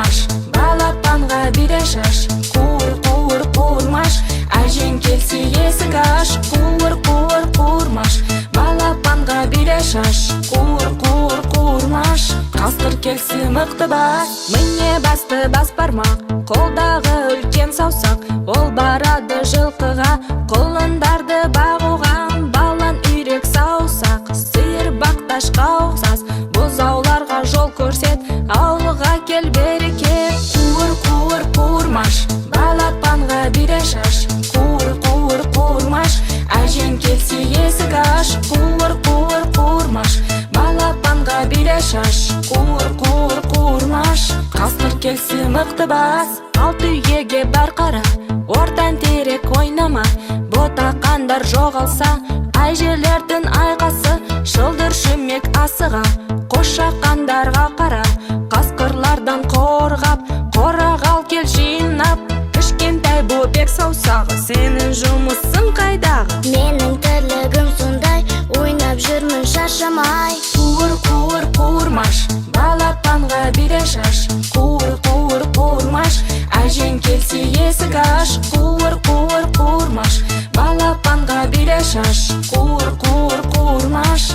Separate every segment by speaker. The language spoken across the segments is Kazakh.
Speaker 1: қуырмаш, балапанға бире шаш. Қуыр-қуыр-қуырмаш, әжең келсе есік аш. Қуыр-қуыр-қуырмаш, балапанға бире шаш. Қуыр-қуыр-қуырмаш, қасқыр келсе мықты бас. Міне басты бас бармақ, қолдағы үлкен саусақ. Ол барады жылқыға, құлындарды бағуға. Балан үйрек саусақ, сиыр бақташқа ұқсас. Бұзауларға жол көрсет, ауылға кел берекет. Қуыр-қуыр-қуырмаш, балапанға бире шаш. Қуыр-қуыр-қуырмаш, әжең келсе есік аш. Қуыр-қуыр-қуырмаш, балапанға бире шаш. Қуыр-қуыр-қуырмаш, қасқыр келсе мықты бас. Алты үйеге бар қара, ортан терек ойнама. Ботақандар жоғалса, әжелердің айқасы. Шылдыр шүмек асыға, қошақандарға қара. Қасқырлардан қорғап, қорағал кел жинап. Кішкентай бөбек саусағы, сенің жұмысың қайдағы?
Speaker 2: Менің тірлігім сондай, ойнап жүрмін шаршамай.
Speaker 1: Қуыр-қуыр-қуырмаш, балапанға бире шаш. Қуыр-қуыр-қуырмаш, әжең келсе есік аш. Қуыр-қуыр-қуырмаш, балапанға бире шаш. Қуыр-қуыр-қуырмаш.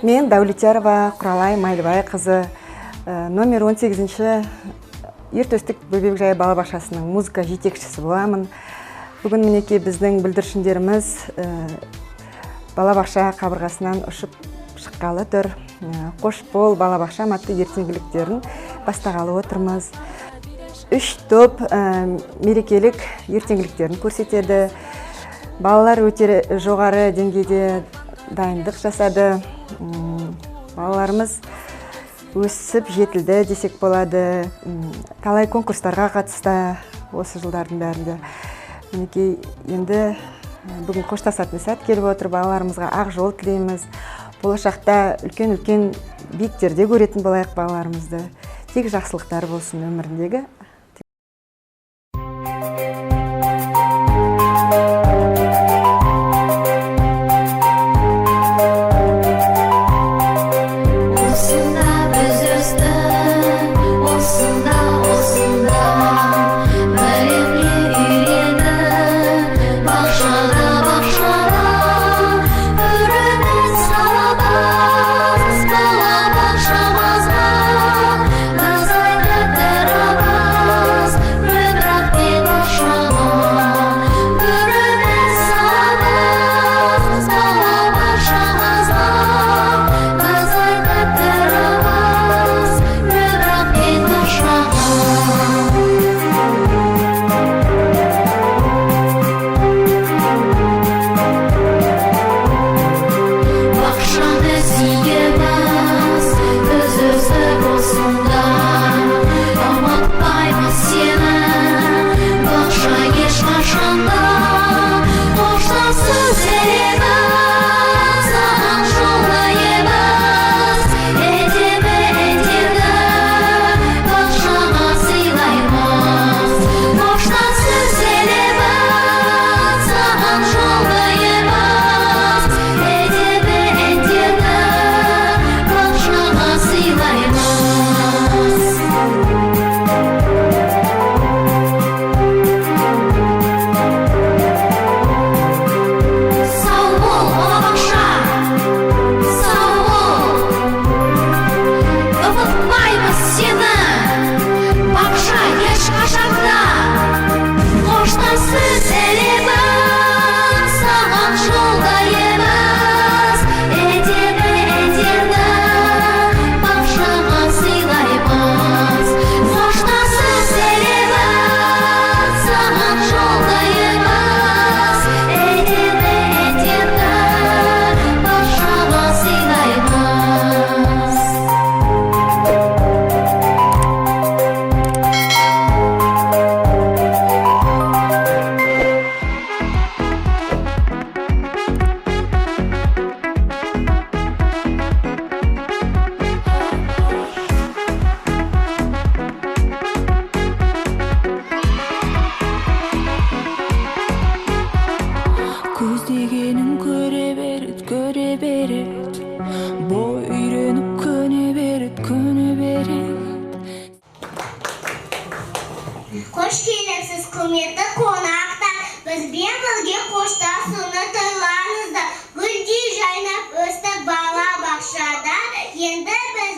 Speaker 3: Мен Дәулетярова Құралай Майлыбай қызы, номер 18-ші Ертөстік бөбекжай балабақшасының музыка жетекшісі боламын. Бүгін мінекей біздің бүлдіршіндеріміз балабақша қабырғасынан ұшып шыққалы тұр. Қош бол балабақша атты ертеңгіліктерін бастағалы отырмыз. 3 топ мерекелік ертеңгіліктерін көрсетеді. Балалар өте жоғары деңгейде дайындық жасады. Балаларымыз өсіп жетілді десек болады. Талай конкурстарға қатысты осы жылдардың бәрінде. Мінекей енді бүгін қоштасатын сәт келіп отыр. Балаларымызға ақ жол тілейміз. Болашақта үлкен-үлкен биіктерде көретін болайық балаларымызды. Тек жақсылықтар болсын өміріндегі.
Speaker 2: Балабақшамызға,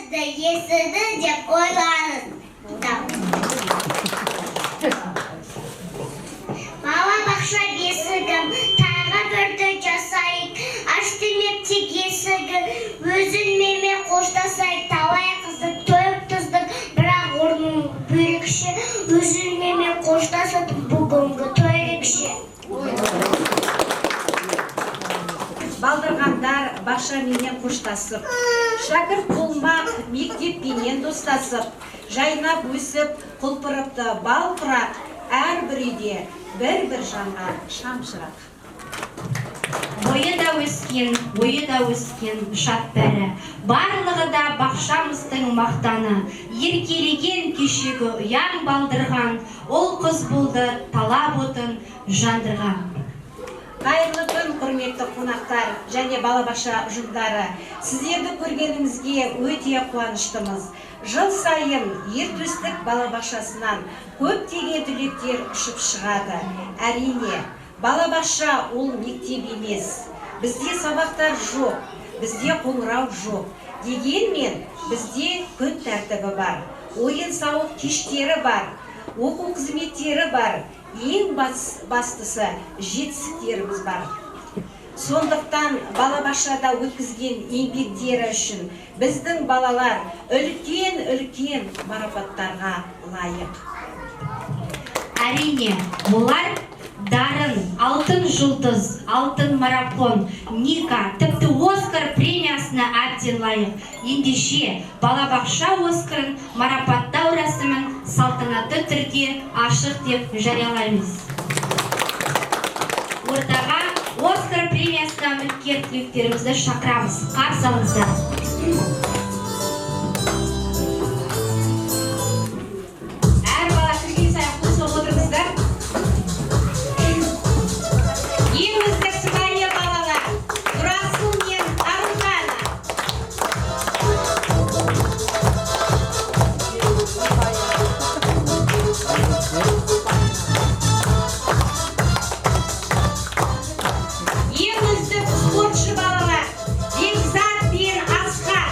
Speaker 2: балаңызды есіді деп ойлаңыз. Балабақша бесігім, тағы бірді жасайық. Ашты мектеп есігін, өзілмеме қоштасайық. Талай қызды тойып тұздық, бірақ орның бөлікші. Өзілмеме қоштасып, бүгінгі тойрекші.
Speaker 4: Балдырғандар бақшаменен қоштасып, шәкірт болмақ мектеппенен достасып, жайнап өсіп, құлпырыпты бал құрақ, әрбір үйде бір-бір жанға шамшырақ.
Speaker 5: Бойы да өскен шат бәрі, барлығы да бақшамыздың мақтаны, еркелеген кешегі ұяң балдырған, ол қыз болды талап отын жандырған.
Speaker 4: Қайырлы күн, құрметті қонақтар және балабақша ұжымдары. Сіздерді көргенімізге өте қуаныштымыз. Жыл сайын Ертөстік балабақшасынан көптеген түлектер ұшып шығады. Әрине, балабақша ол мектеп емес. Бізде сабақтар жоқ, бізде қоңырау жоқ. Дегенмен бізде күн тәртібі бар, ойын-сауық кештері бар, оқу қызметтері бар. Ең бастысы жетістіктеріміз бар. Сондықтан балабақшада өткізген еңбектері үшін біздің балалар үлкен марапаттарға лайық.
Speaker 5: Әрине, олар дарын, алтын жұлдыз, алтын марафон, Ника, тіпті Оскар премиясына әбден лайық. Ендеше балабақша Оскарын марапаттау рәсімін салтанатты түрде ашық деп жариялаймыз. Ортаға Оскар премиясына үміткер түлектерімізді шақырамыз. Қарсы алыңыздар. Әр бала кірген сайын қол соғып отырыңыздар. Ең үздік сыпайы балалар, Нұрасыл мен Арылғана. Ең үздік спортшы балалар, Бекзат пен Асқар.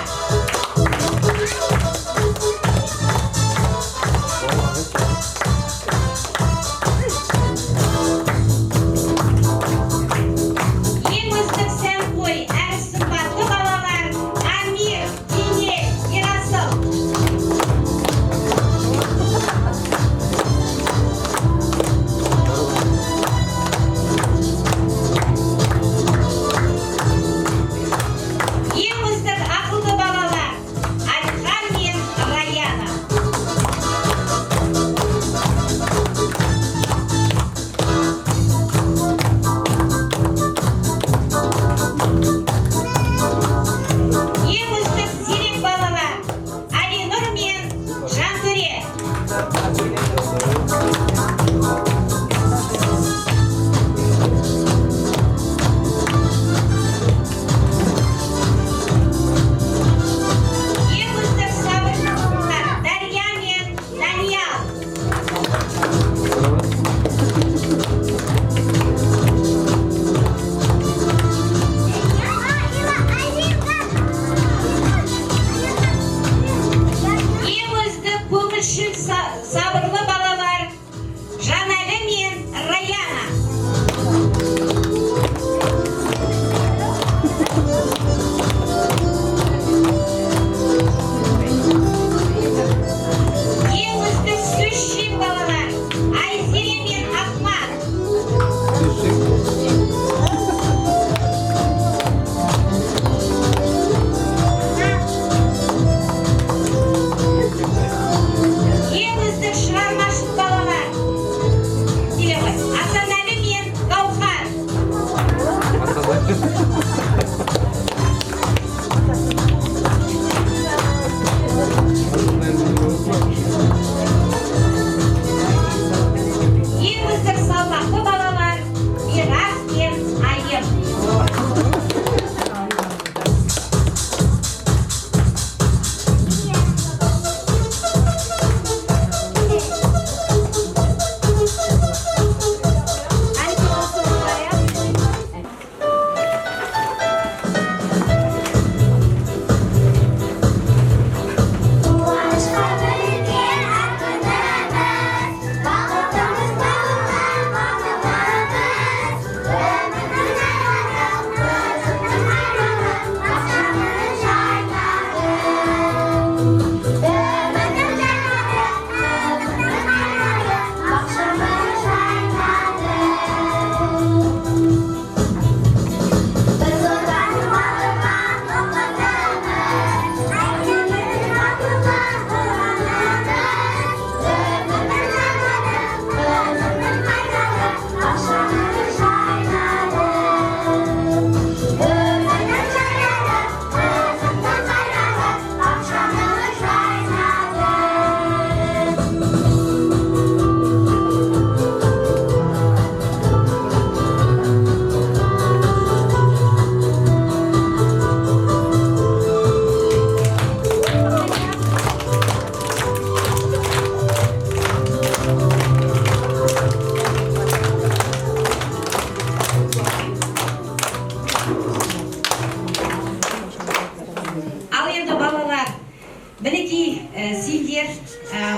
Speaker 4: мінекей сендер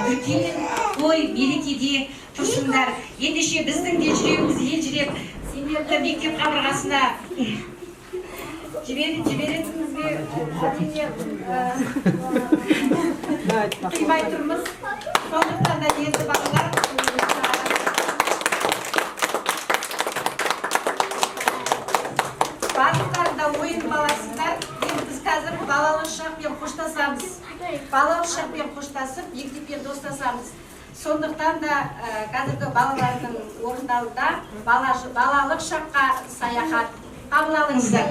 Speaker 4: үлкен той мерекеде тұрсыңдар. Ендеше біздің де жүрегіміз елжіреп, сендерді мектеп қабырғасына жіберетініміз бе әрине қимай тұрмыз. Сондықтан да енді балалар барлықтарында ойын баласындар. Енді біз қазір балалық шақпен қоштасамыз. Балалық шақпен қоштасып, мектеппен достасамыз. Сондықтан да қазіргі балалардың орындауында балалық шаққа саяхат қабыл алыңыздар.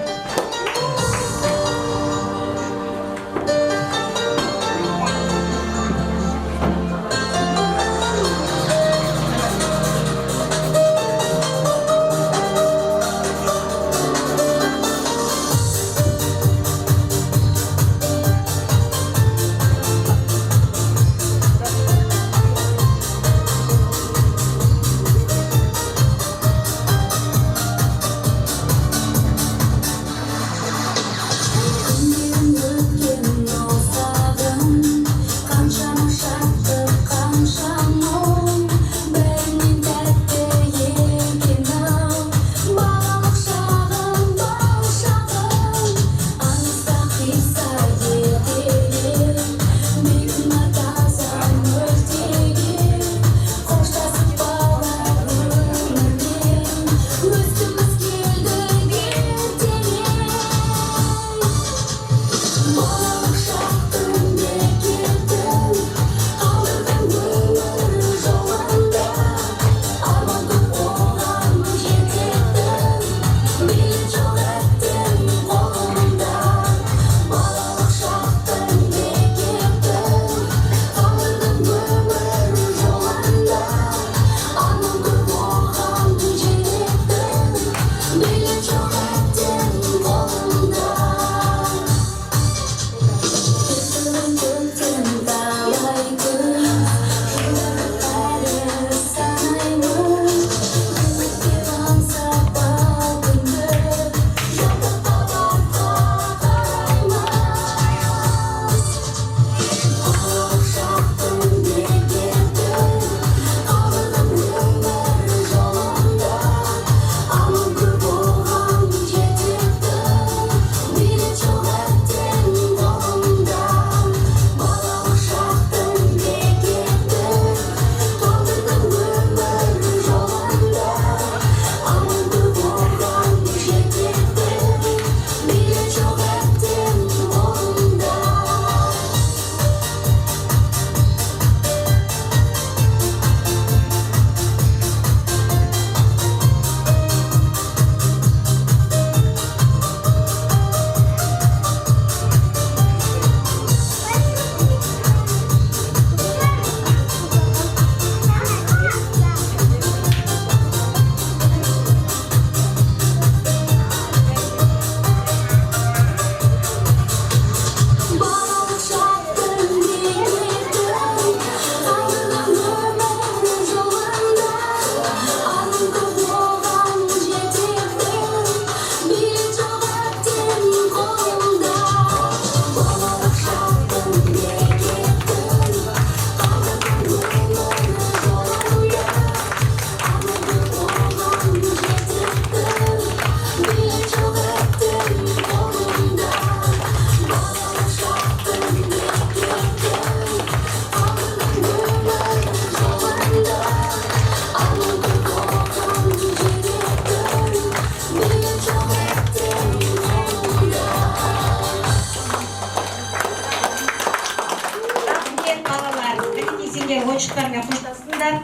Speaker 4: ойыншықтармен қоштасыңдар,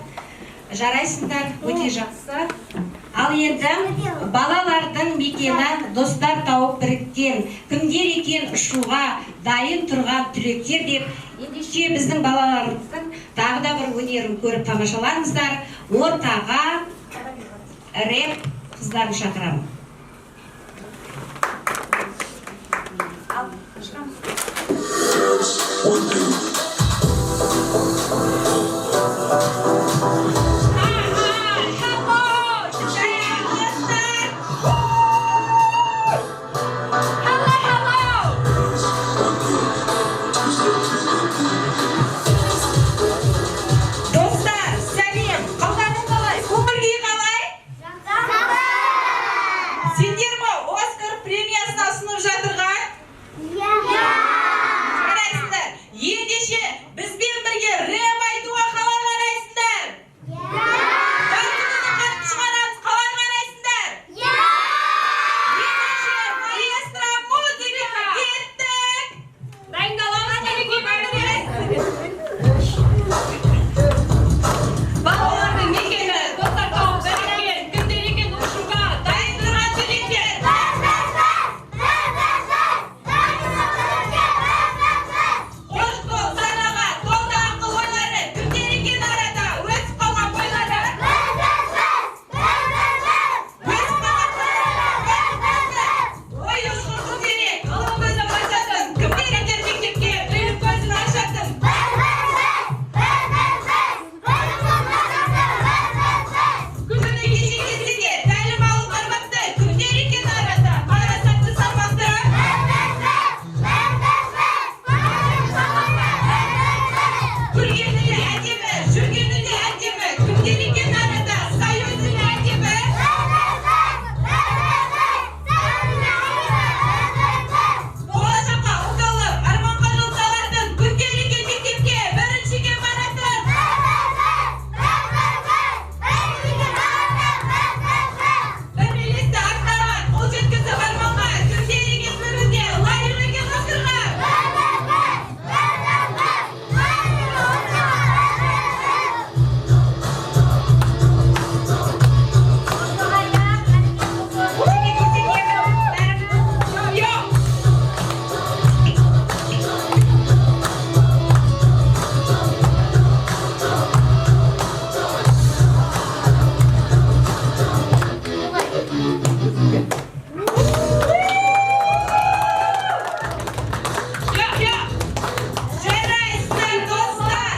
Speaker 4: жарайсыңдар, өте жақсы. Ал енді балалардың мекені достар тауып біріккен, кімдер екен ұшуға дайын тұрған түлектер деп, ендеше біздің балаларымыздың тағы да бір өнерін көріп тамашалаңыздар. Ортаға рэп қыздарын шақырамын.
Speaker 6: бізбен бірге рэп айтуға қалай қарайсыңдар? Дауысымызды қатты шығарамыз, қалай қарайсыңдар? Екінші, маэстро музыка, кеттік! Дайындаламыз, мереке бәріңіз! Балалардың мекені, достар біріккен, күндер екен ұшуға дайын тұрған студенттер! Қош бол санаға, толды ақыл ойлары, күндер екен арада, өсіп қалған бойлары. Ой, ұшқырсыз керек, қалың көзі башатын, кімдер етер мектепке, біліп көзін ашатын. Күні кеше кезінде тәлім алып бармақты, күндер екен арада, парасатты салмақты. Күлгені де әдемі, жүргені де әдемі, күндер екен арада, сай өзіне әдемі. Болашаққа ұмтылып, арманға жол салатын, күндер екен мектепке, біріншіге баратын. Бір белесті аттаған, қол жеткізіп арманға, күндер екен бірінде, лайық екен ғасырға. Жарайсыздар достар,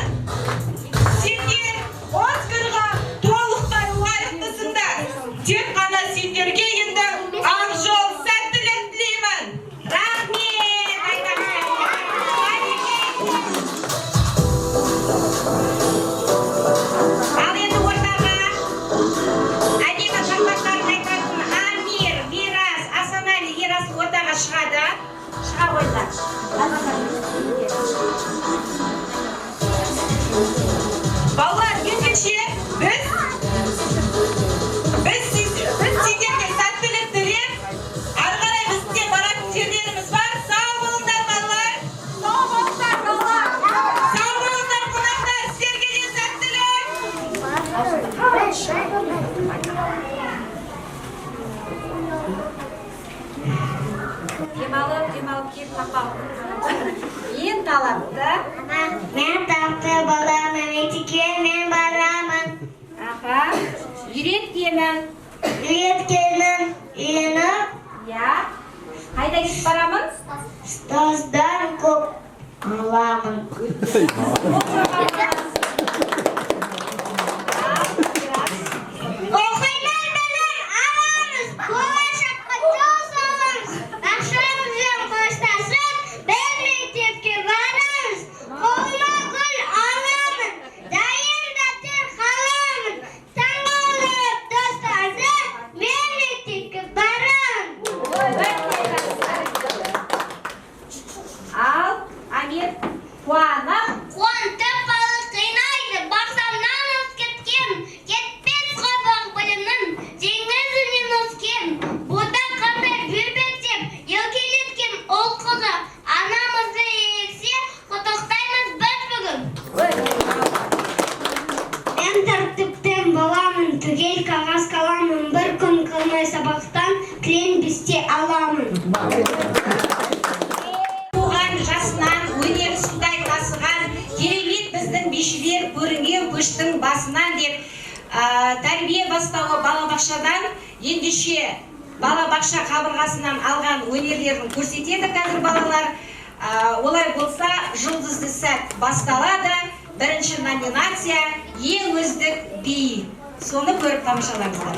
Speaker 6: сендер Оскарға толықтай лайықтысыңдар. Тек қана сендерге енді ақ жол сәттілік тілеймін. Рахмет! Ал енді ортаға әдемі қақпақтарын айтатын Амир, Мирас, Асанәлі, Ерасыл ортаға шығады. Шыға қойыңдар. Балалар, ендеше біз сендерге сәттілік тілеп, ары қарай біздің де баратын жерлеріміз бар. Сау болыңдар, балалар. Сау болыңдар, балалар. Сау болыңдар, қонақтар. Сіздерге де сәттілік. Демалып кеп тапал. Ең талапты.
Speaker 2: Мен тапты баламын, етеке мен барамын.
Speaker 6: Аха. Үйреткенін.
Speaker 2: Үйреткенін үйреніп,
Speaker 6: Я. Қайда кетіп барамын?
Speaker 2: ұстаздан көп аламын. Оқимын білім аламыз, болашаққа жол саламыз. Ақшамызбен қоштасып, біз мектепке барамыз. Қолыма гүл аламын, дайындатып қаламын. Таңғалдырып достарды, мен мектепке барамын.
Speaker 6: Ал, Амир, қуанып.
Speaker 2: Қуантып балық қинайды, бақсамнан өскеткен, кетпес қабақ білімнің, теңізінен өскен. Бұда қандай бөбектеп, еркелеткен ол қызы, анамызды ерекше құттықтаймыз біз бүгін. Мен тәртіптен баламын, түгел қағаз қаламын, бір күн қалмай сабақтан кілем бесте аламын.
Speaker 6: Туған жасынан өнер судай тасыған, керемет біздің бишілер көрінген көштің басынан деп тәрбие бастауы балабақшадан ендеше балабақша қабырғасынан алған өнерлерін көрсетеді қазір балалар. Олай болса жұлдызды сәт басталады. Бірінші номинация ең өздік би. Соны көріп тамашалаңыздар.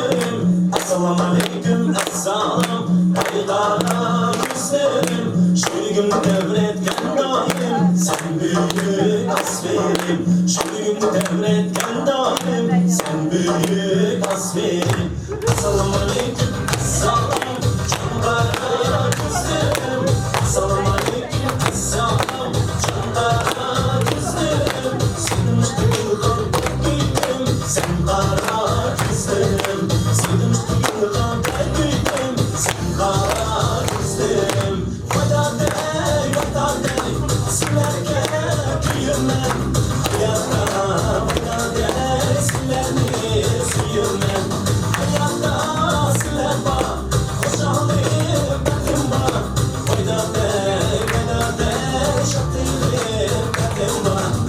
Speaker 7: gözlerim Assalamu aleyküm assalam Kaygara gözlerim Şu gün devretken daim Sen büyük asferim Şu gün devretken daim Sen büyük asferim Assalamu aleyküm assalam Kaygara gözlerim Assalamu aleyküm assalam Kaygara gözlerim Senin üstünü büyüdüm Sen kara gözlerim Senin üstünü büyüdüm Sen kara gözlerim Vadade Silerke büyümem Hayatta vadade Silerni suyumem Hayatta siler bak Hoşalim benim bak Vadade Şatilim benim bak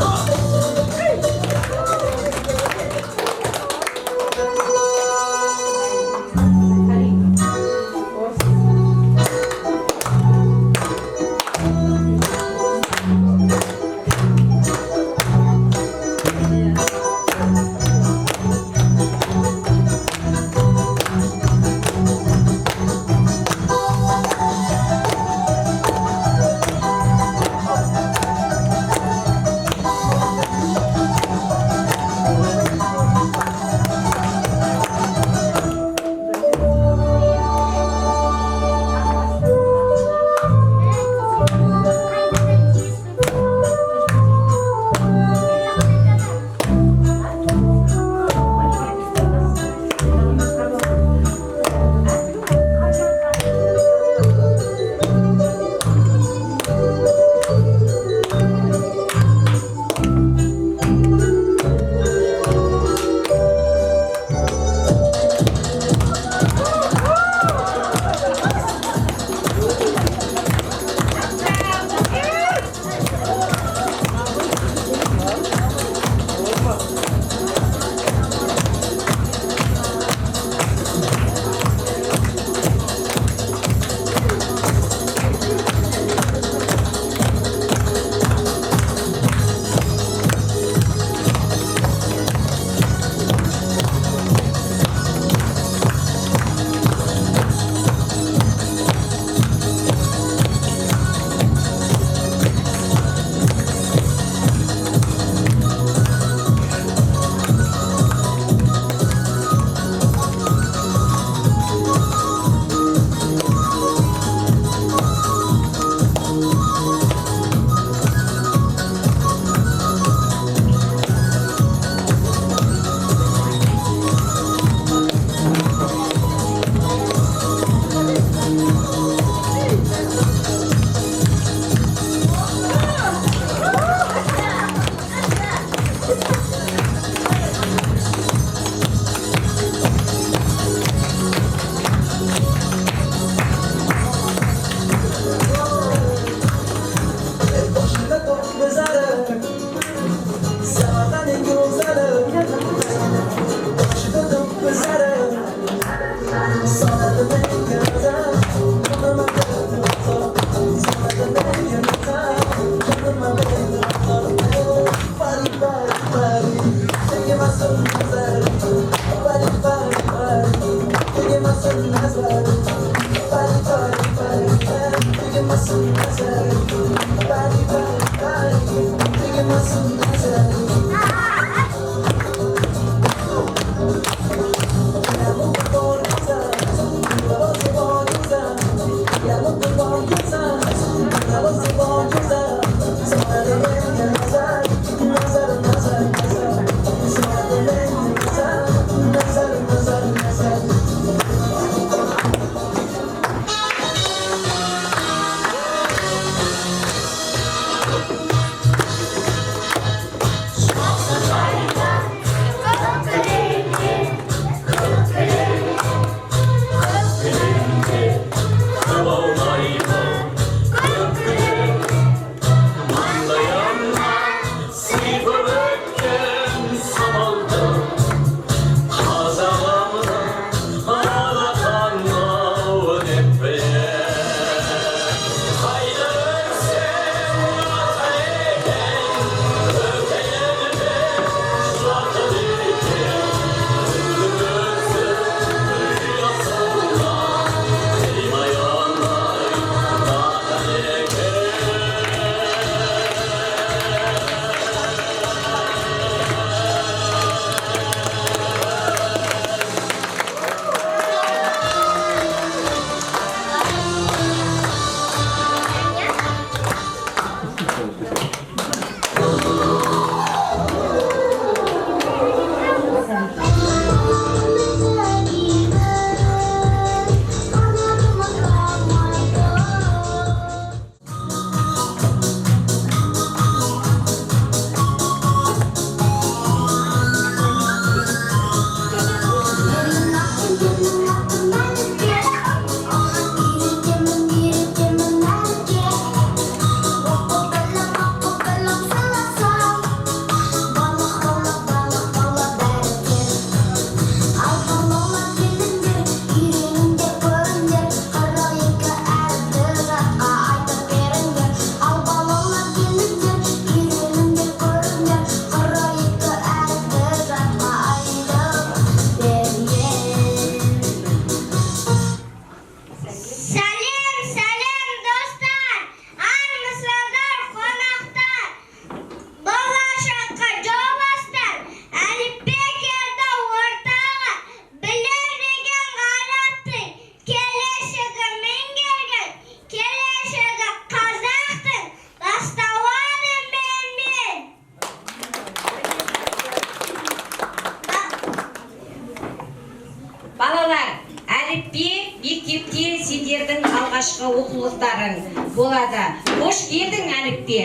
Speaker 4: алғашқы оқулықтарың болады. Қош келдің Әліппе.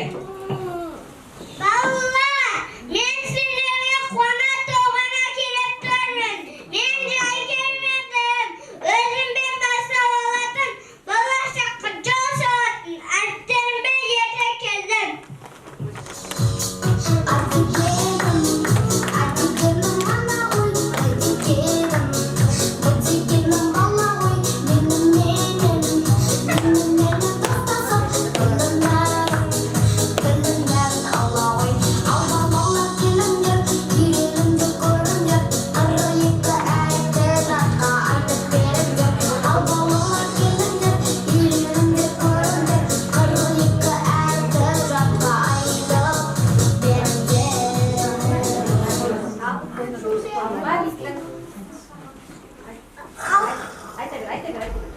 Speaker 2: Балалар, мен сендерге қуана тоғана келіп тұрмын. Мен жай келмедім. Өзіммен бастап алатын, болашаққа жол салатын әріптерімді ерте келдім.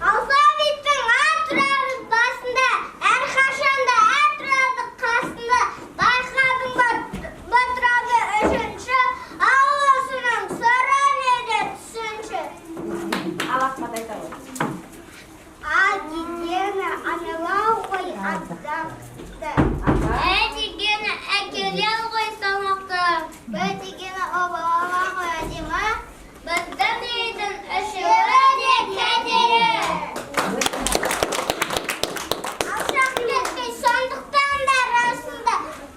Speaker 2: Алфавиттің атырады басында, әрқашанда атырады қасында. Байқадың ба батырады үшінші, ал осының сыры неде түсінші. А дегені анелау ғой адамды. Ә дегені әкелел ғой салмақты. Б дегені обалама ғой әдемі. Біздің үйдің үшеуі де кәдері. Алшақ кетпей сондықтан да расында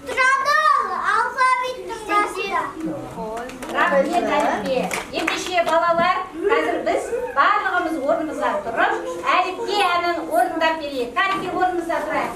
Speaker 2: тұрады ол алфавиттің басында.
Speaker 4: Рахмет Әліппе. Ендеше балалар, қазір біз барлығымыз орнымызға тұрып, Әліппе әнін орындап берейік. Кәнекей орнымызда тұрайық.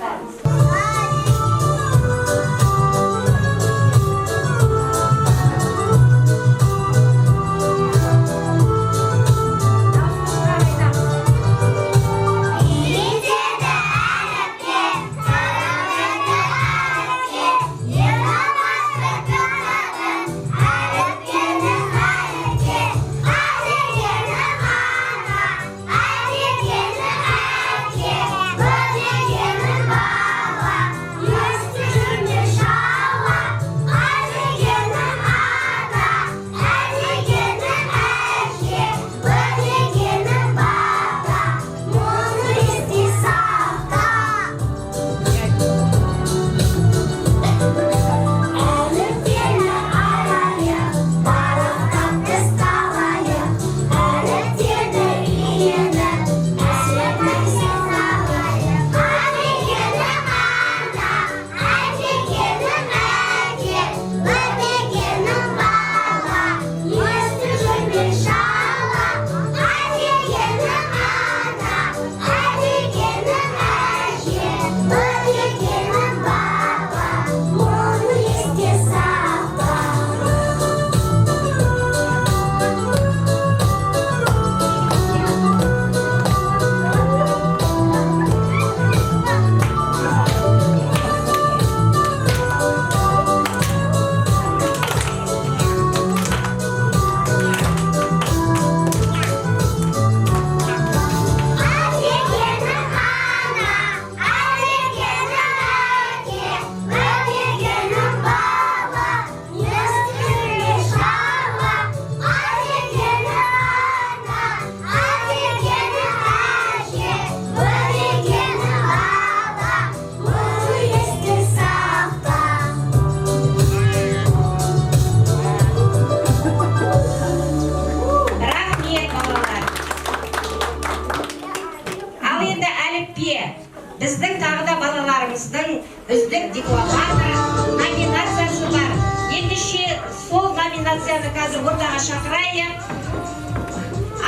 Speaker 4: Біздің тағы да балаларымыздың үздік декламатор номинациясы бар. Ендеше сол номинацияны қазір ортаға шақырайық.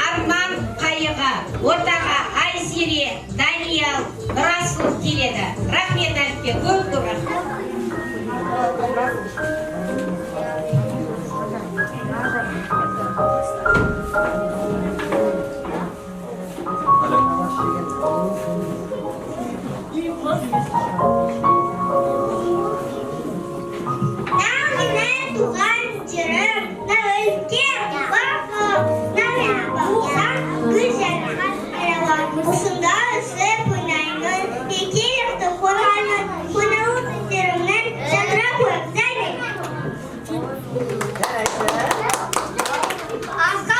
Speaker 4: Арман Қайығы, ортаға Айзере, Даниял, Нұрасыл келеді. Рахмет Әліппе, көп рахмет.
Speaker 2: Осында өсіп ойнаймын, екелікті қорғаймын, қонауы біздерімнен жадыра қойып зәймін. Асқа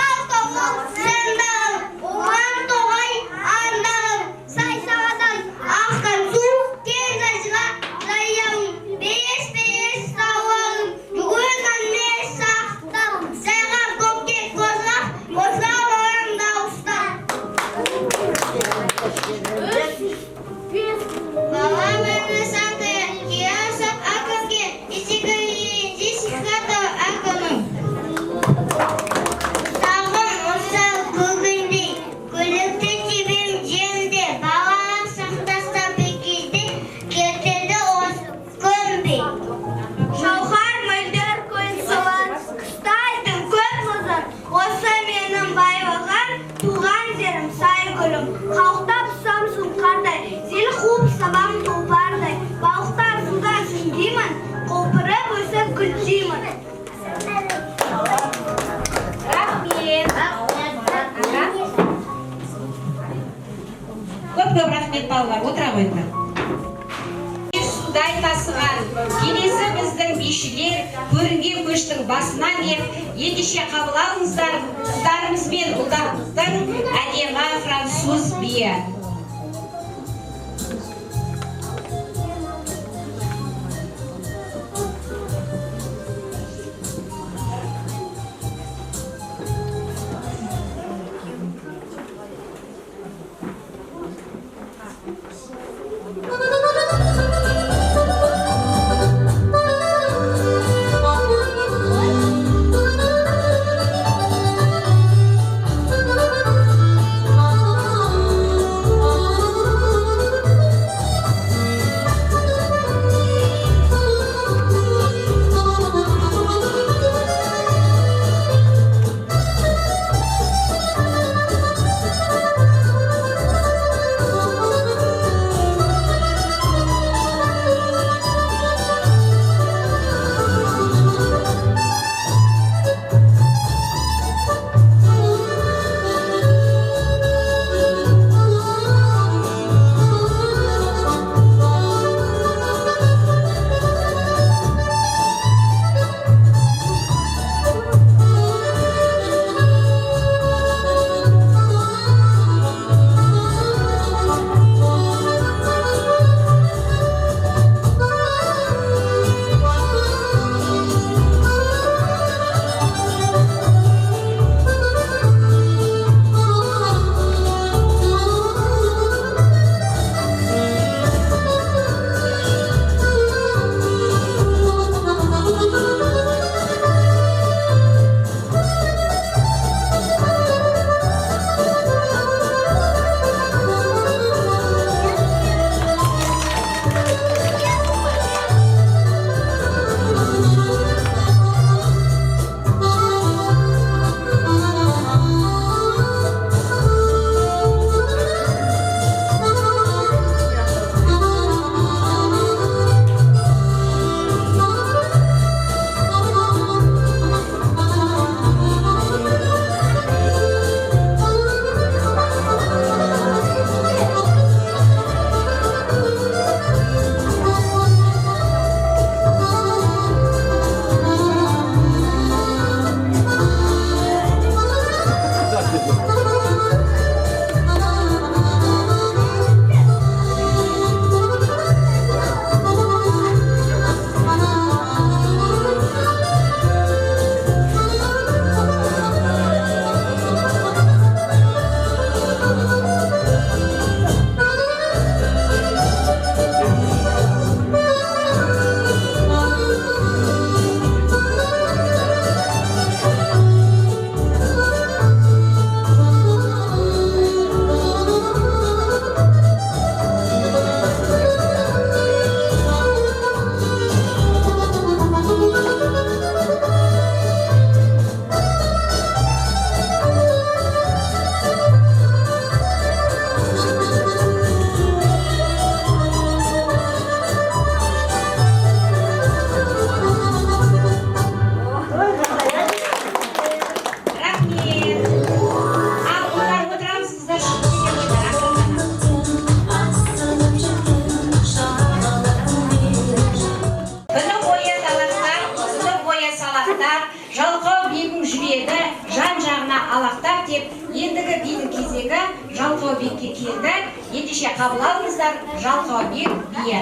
Speaker 4: отыра қойыңдар. Судай тасыған келесі біздің бишілер көрінген көштің басынан кеп ендеше қабыл алыңыздар қыздарымыз бен ұлдарымыздың әдемі француз биі. Жалқаубекке келді. Ендеше қабыл алыңыздар, Жалқаубек биі.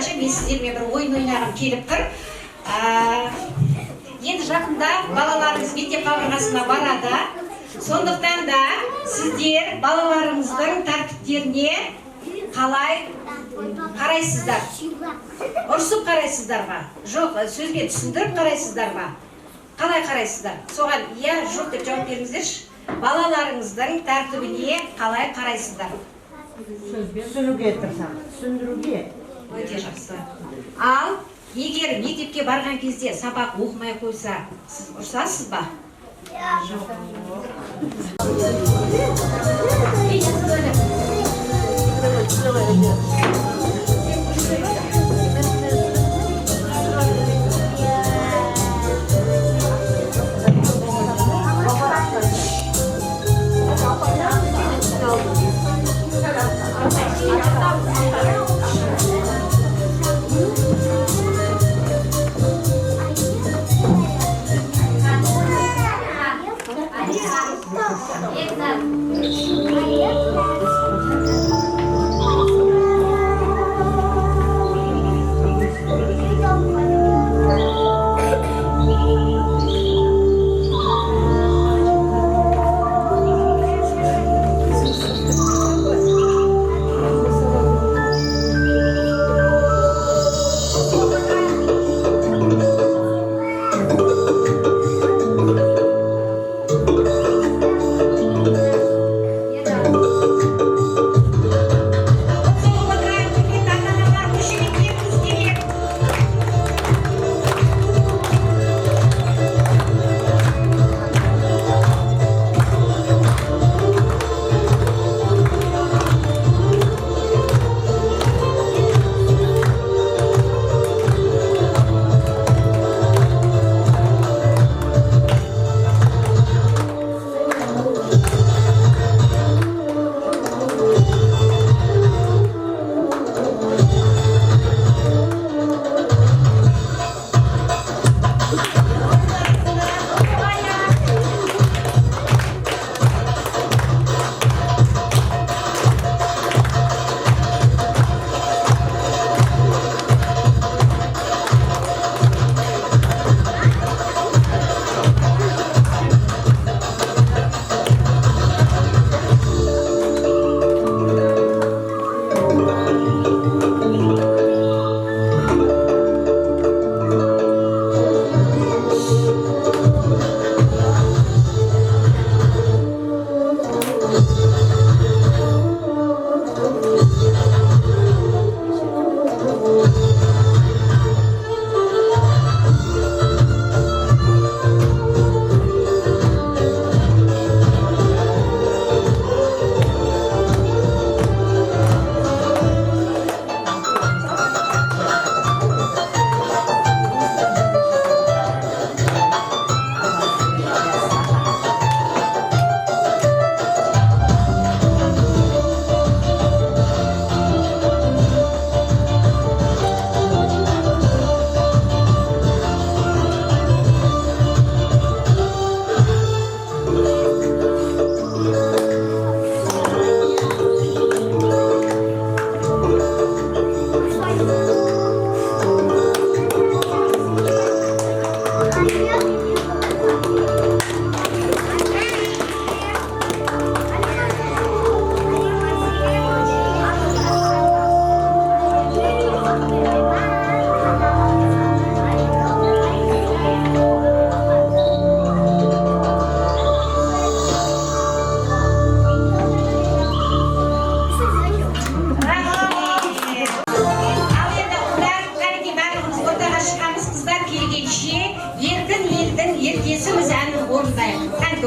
Speaker 4: ендеше мен сіздермен бір ойын ойнағым келіп тұр. Енді жақында балаларыңыз мектеп қабырғасына барады. Сондықтан да сіздер балаларыңыздың тәртіптеріне қалай қарайсыздар? Ұрсып қарайсыздар ма? Жоқ, сөзбен түсіндіріп қарайсыздар ма? Қалай қарайсыздар? Соған иә, жоқ деп жауап беріңіздерші. Балаларыңыздың тәртібіне қалай қарайсыздар?
Speaker 8: Түсіндіруге тырысамыз. Түсіндіруге.
Speaker 4: Өте жақсы. Ал егер мектепке барған кезде сабақ оқымай қойса, сіз ұрсасыз ба?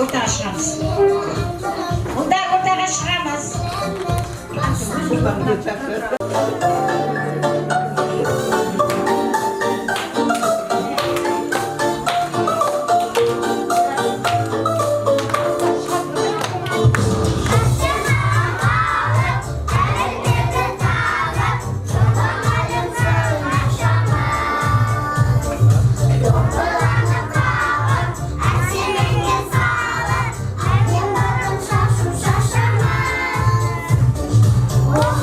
Speaker 9: ортаға шығамыз. Ұлдар ортаға шығамыз.
Speaker 2: Oh,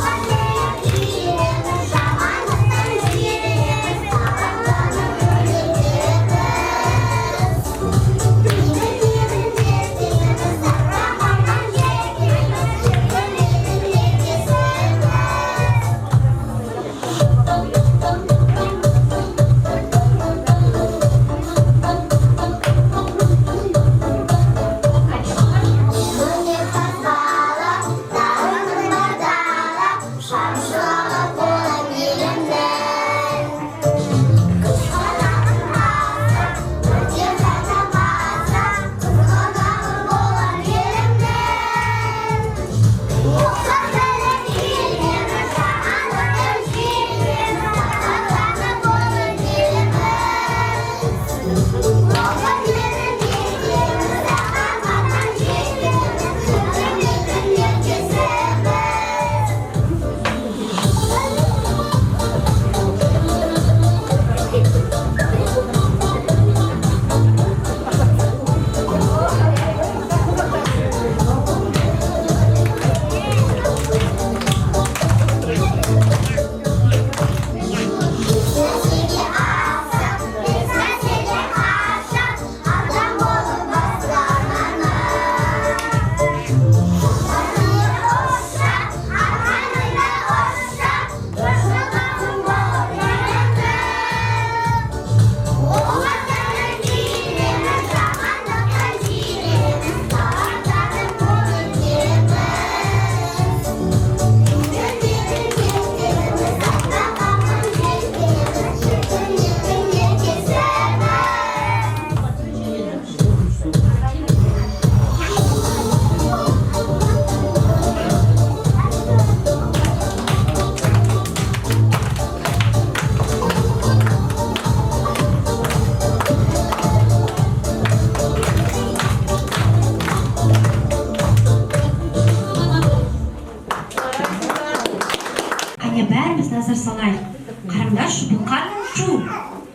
Speaker 5: қарның шу.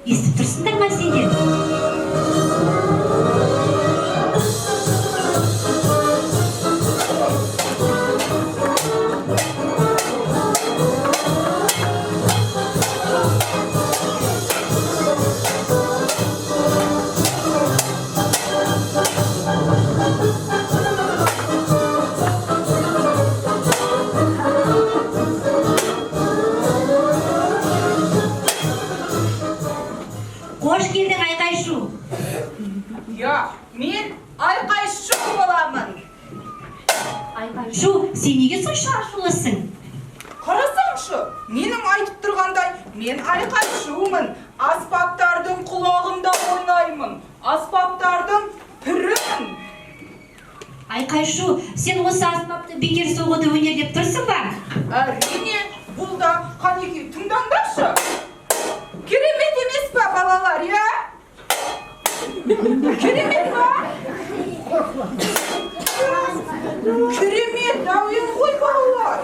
Speaker 5: Естіп тұрсыңдар ма сендер? Қош келдің айқай-шу.
Speaker 6: Мен айқай-шу боламын.
Speaker 5: Айқай-шу, сен неге сонша ашулысың?
Speaker 6: Қарасаңшы, менің айтып тұрғандай, мен айқай-шумын. Аспаптардың құлағында ойнаймын. Аспаптардың пірімін.
Speaker 5: Айқай-шу, сен осы аспапты бекер соғуды өнер деп тұрсың ба?
Speaker 6: Әрине, бұл да қанеки тыңдаңдаршы. Керемет емес па, балалар, я? Керемет па? Керемет, дәуен ғой, балалар.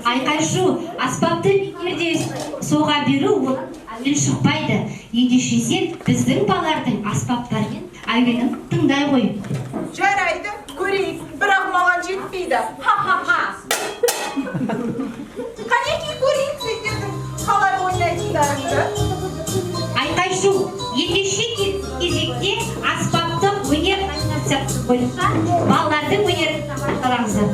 Speaker 5: Айқай-шу, аспапты бекерде соға беру ол әуен шықпайды. Ендеше сен біздің балардың аспаптармен әуенін тыңдай ғой.
Speaker 6: Жарайды, көрейік, бірақ маған жетпейді. Ха-ха-ха. Қанеки көрейік сендердің қалай ойнайтындарыңды.
Speaker 5: Айқай-шу, ендеше кезекте аспаптық өнер номинациясы бойынша балалардың өнерін тамашалаңыздар.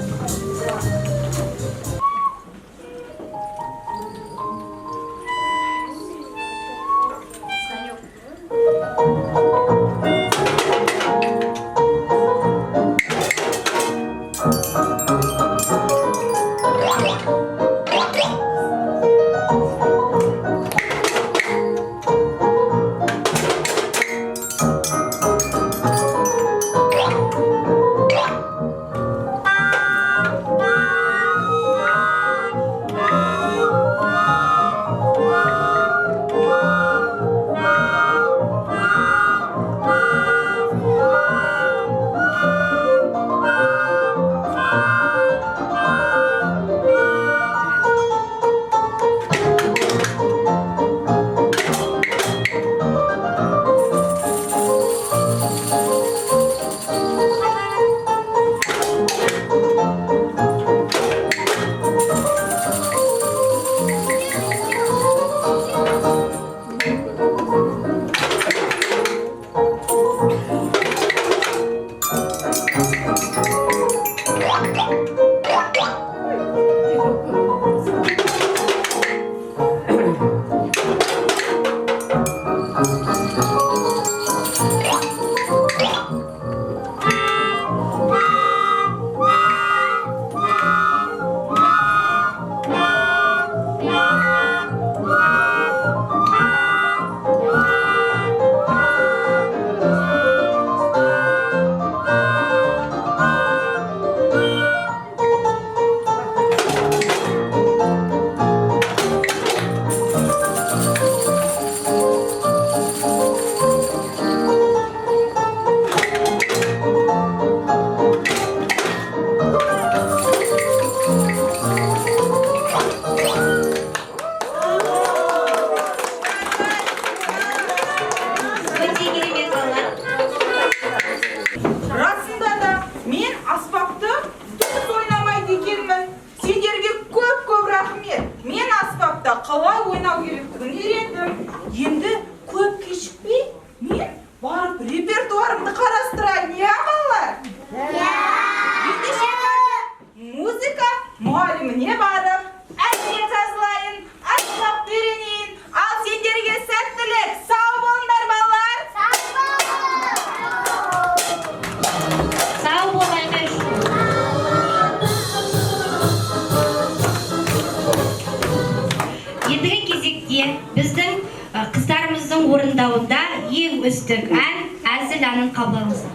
Speaker 6: қалай ойнау керектігін үйрендім. Енді көп кешікпей мен барып репертуарымды қарастырайын, иә балалар? Ендеше қазір музыка мұғаліміне барып, әсер жазылайын, аспап үйренейін. Ал сендерге сәттілік. Сау болыңдар, балалар.
Speaker 5: Сау болыңдар. Ендігі кезекте біздің қыздарымыздың орындауында ең үздік ән әзіл әнін қабылдаңыздар.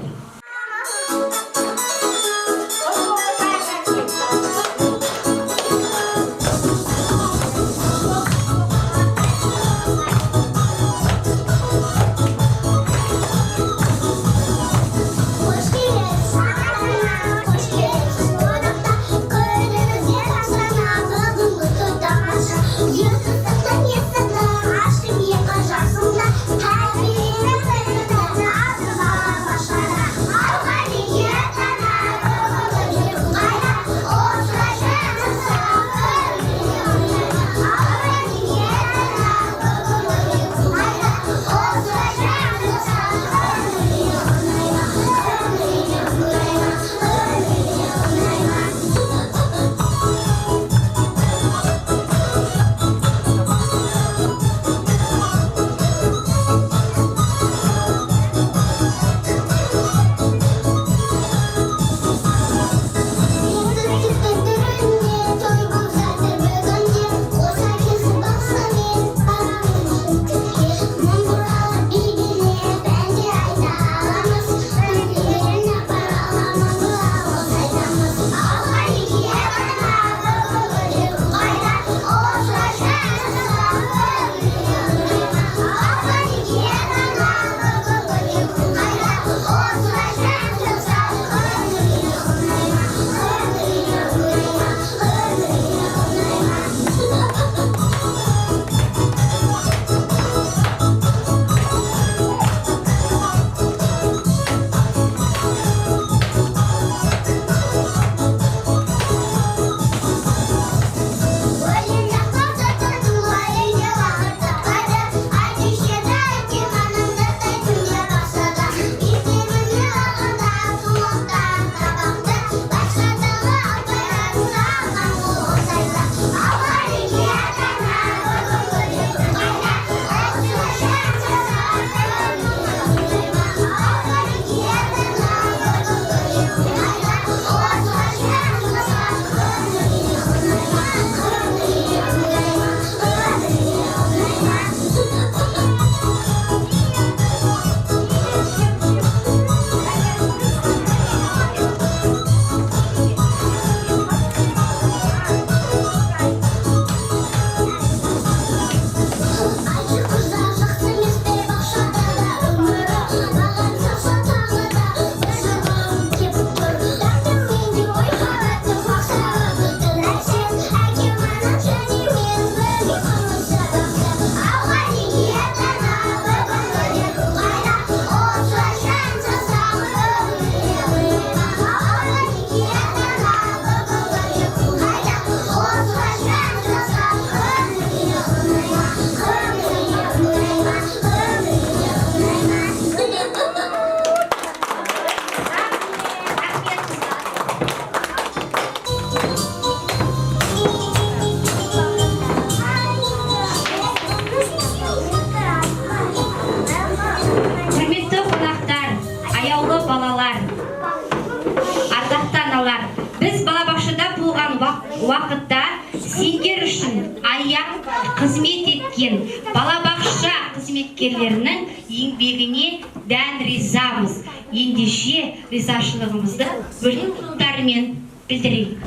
Speaker 5: қызмет еткен балабақша қызметкерлерінің еңбегіне дән ризамыз. Ендеше ризашылығымызды гүл-шоқтарымен білдірейік.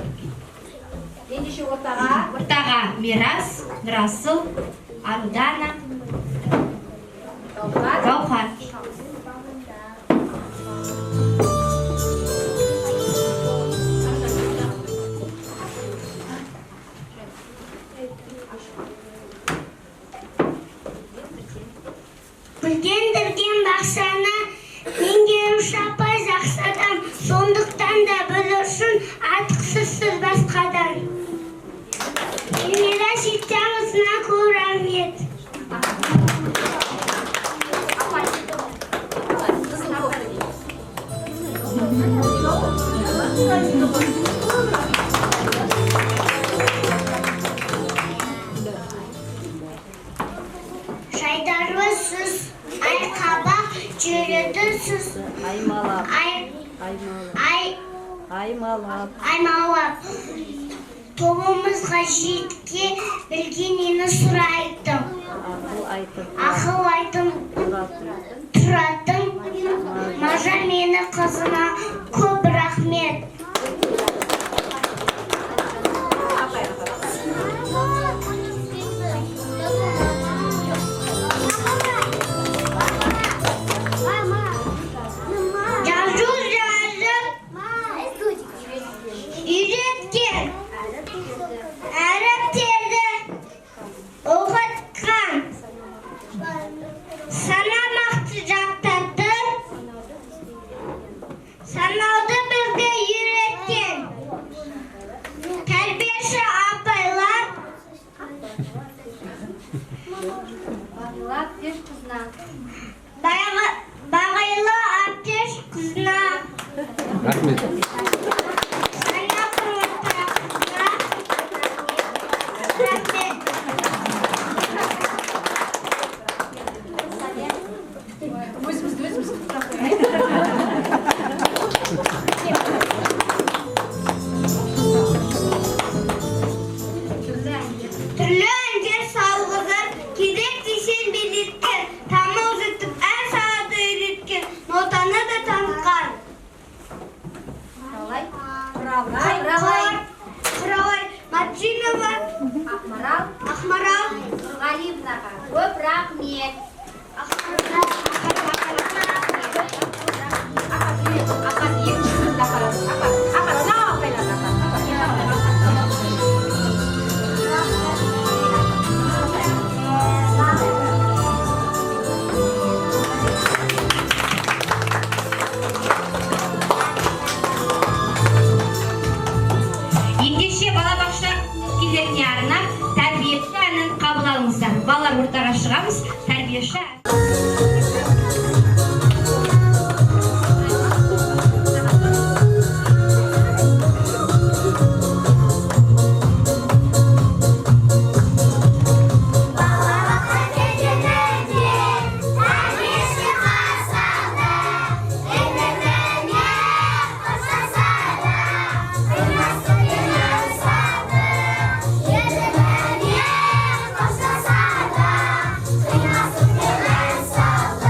Speaker 4: Ендеше ортаға
Speaker 5: Мирас, Нұрасыл, Арудана, Гаухар.
Speaker 2: Гүлдендірген бақшаны меңгеруші апай жақсы адам, сондықтан да біз үшін артықсызсыз басқадан. Эльмира Шитямызына көп рахмет. Шайдарлы сүз, айқабақ жүреді сүз, аймалап. Тобымызға жетке білгенені сұрайтым. Ақыл айтым, тұратым. Мажа мені қызына көп рахмет. Үйреткен, әріптерді оқытқан, санамақты жаттатып, санауды бізге үйреткен тәрбиеші апайлар, бағайлы аптеш қызына.
Speaker 10: Рахмет.
Speaker 2: Түрлі әндер салғызып, керек десен белеткен, тамыл жұтып ән салады үйреткен, нотаны да танытқан. Құралай Матжинова, Ақмарал
Speaker 5: Нұрғалиевнаға көп рахмет. Ендеше балабақша қызметкерлеріне арнап тәрбиеші әнін қабыл алыңыздар. Балалар ортаға шығамыз, тәрбиеші.
Speaker 2: Sağ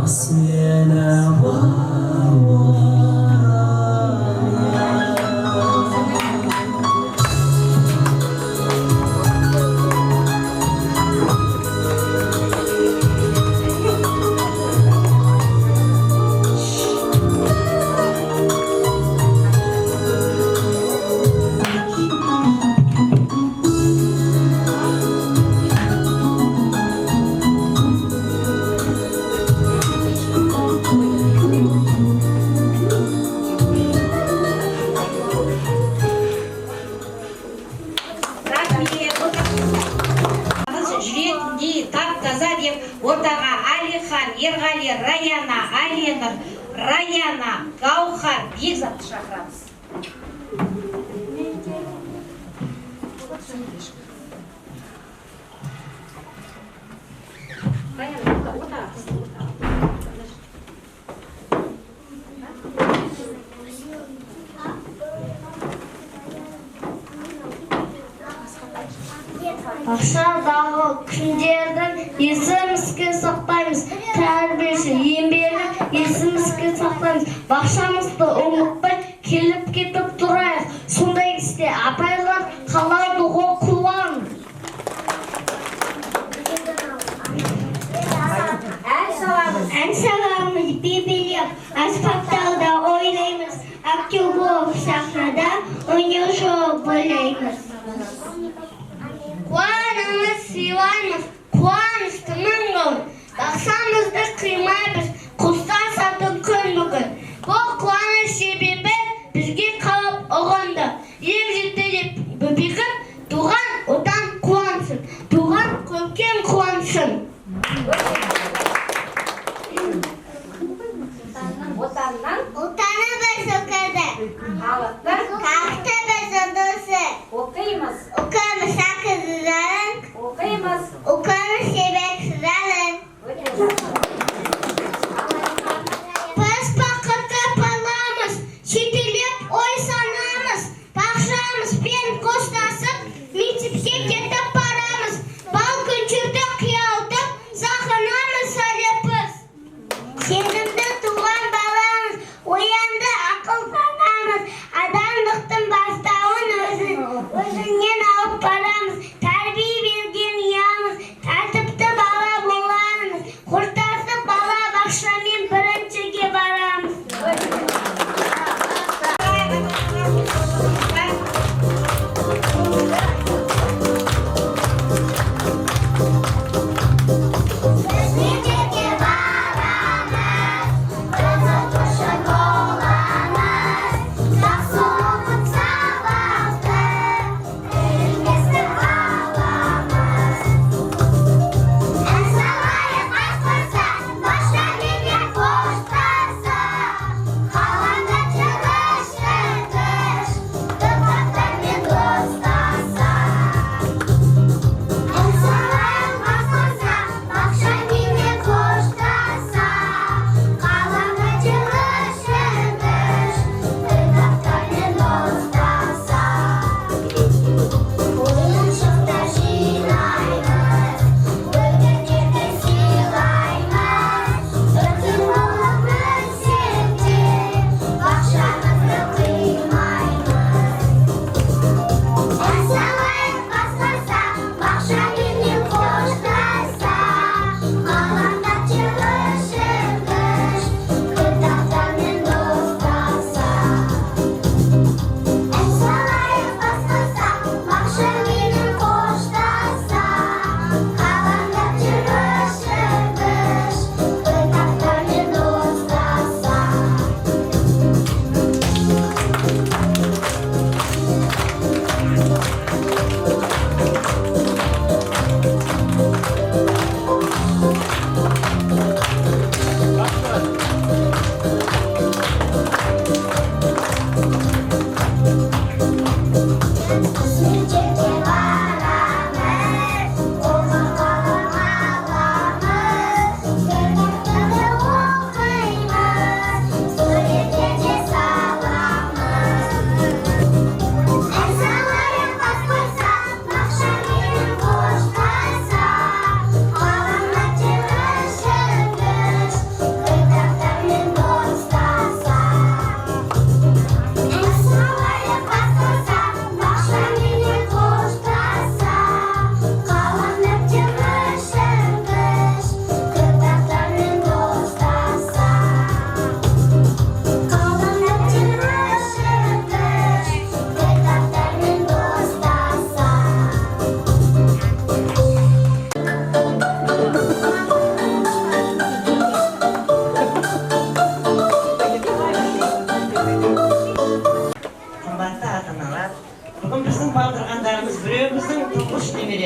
Speaker 7: сені
Speaker 9: Жүретіндей тап-таза деп ортаға Алихан, Ерғали, Раяна, Аленұр, Раяна, Гаухар, Бекзатты шақырамыз.
Speaker 2: Бақшадағы күндердің есімізге сақтаймыз, тәрбиесі еңбегін есімізге сақтаймыз. Бақшамызды ұмытпай келіп кетіп тұрайық, сондай істе апайлар қалайды оқылан. Ән саламыз бебелеп, аспапталда ойнаймыз, актер болып сахнада өнер жолы бойлаймыз. Қуанымыз сыйлаймыз, қуанышты мұңын, бақшамызды қимаймыз, құстар сатын күн бүгін. Бұл қуаныш себебі бізге қалып ұғынды. Ел жетті деп бөбегім, туған отан қуансын, туған көркем қуансын.
Speaker 9: Отаннан
Speaker 2: Отаны бір сөкірді,
Speaker 9: халықты
Speaker 2: қалықты бір жындысы.
Speaker 9: оқи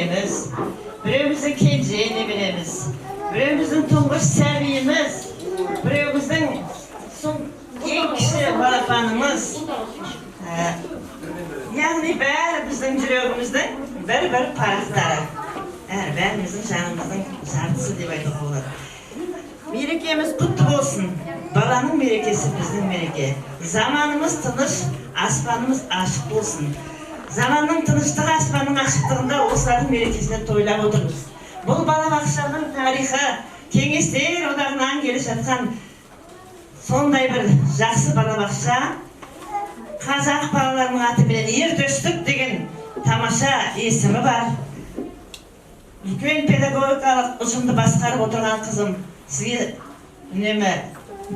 Speaker 8: немерemiz, bireumizin kenje nemeremiz, bireumizin tunguş sәбиimiz, bireumizin en kişi balapanımız. Yani bәр біздің жүрегіміздің бір парақтары. Бәріміздің жанымыздың жартысы деп айтуға болады. Мерекеміз құтты болсын. Баланың мерекесі біздің мереке. Заманымыз тыныш, аспанымыз ашық болсын. Заманның тыныштығы, аспанның ашықтығында осылардың мерекесіне тойлап отырмыз. Бұл балабақшаның тарихы кеңестер одағынан келе жатқан сондай бір жақсы балабақша. Қазақ балаларының атымен ертөстік деген тамаша есімі бар. Үлкен педагогикалық ұжымды басқарып отырған қызым, сізге үнемі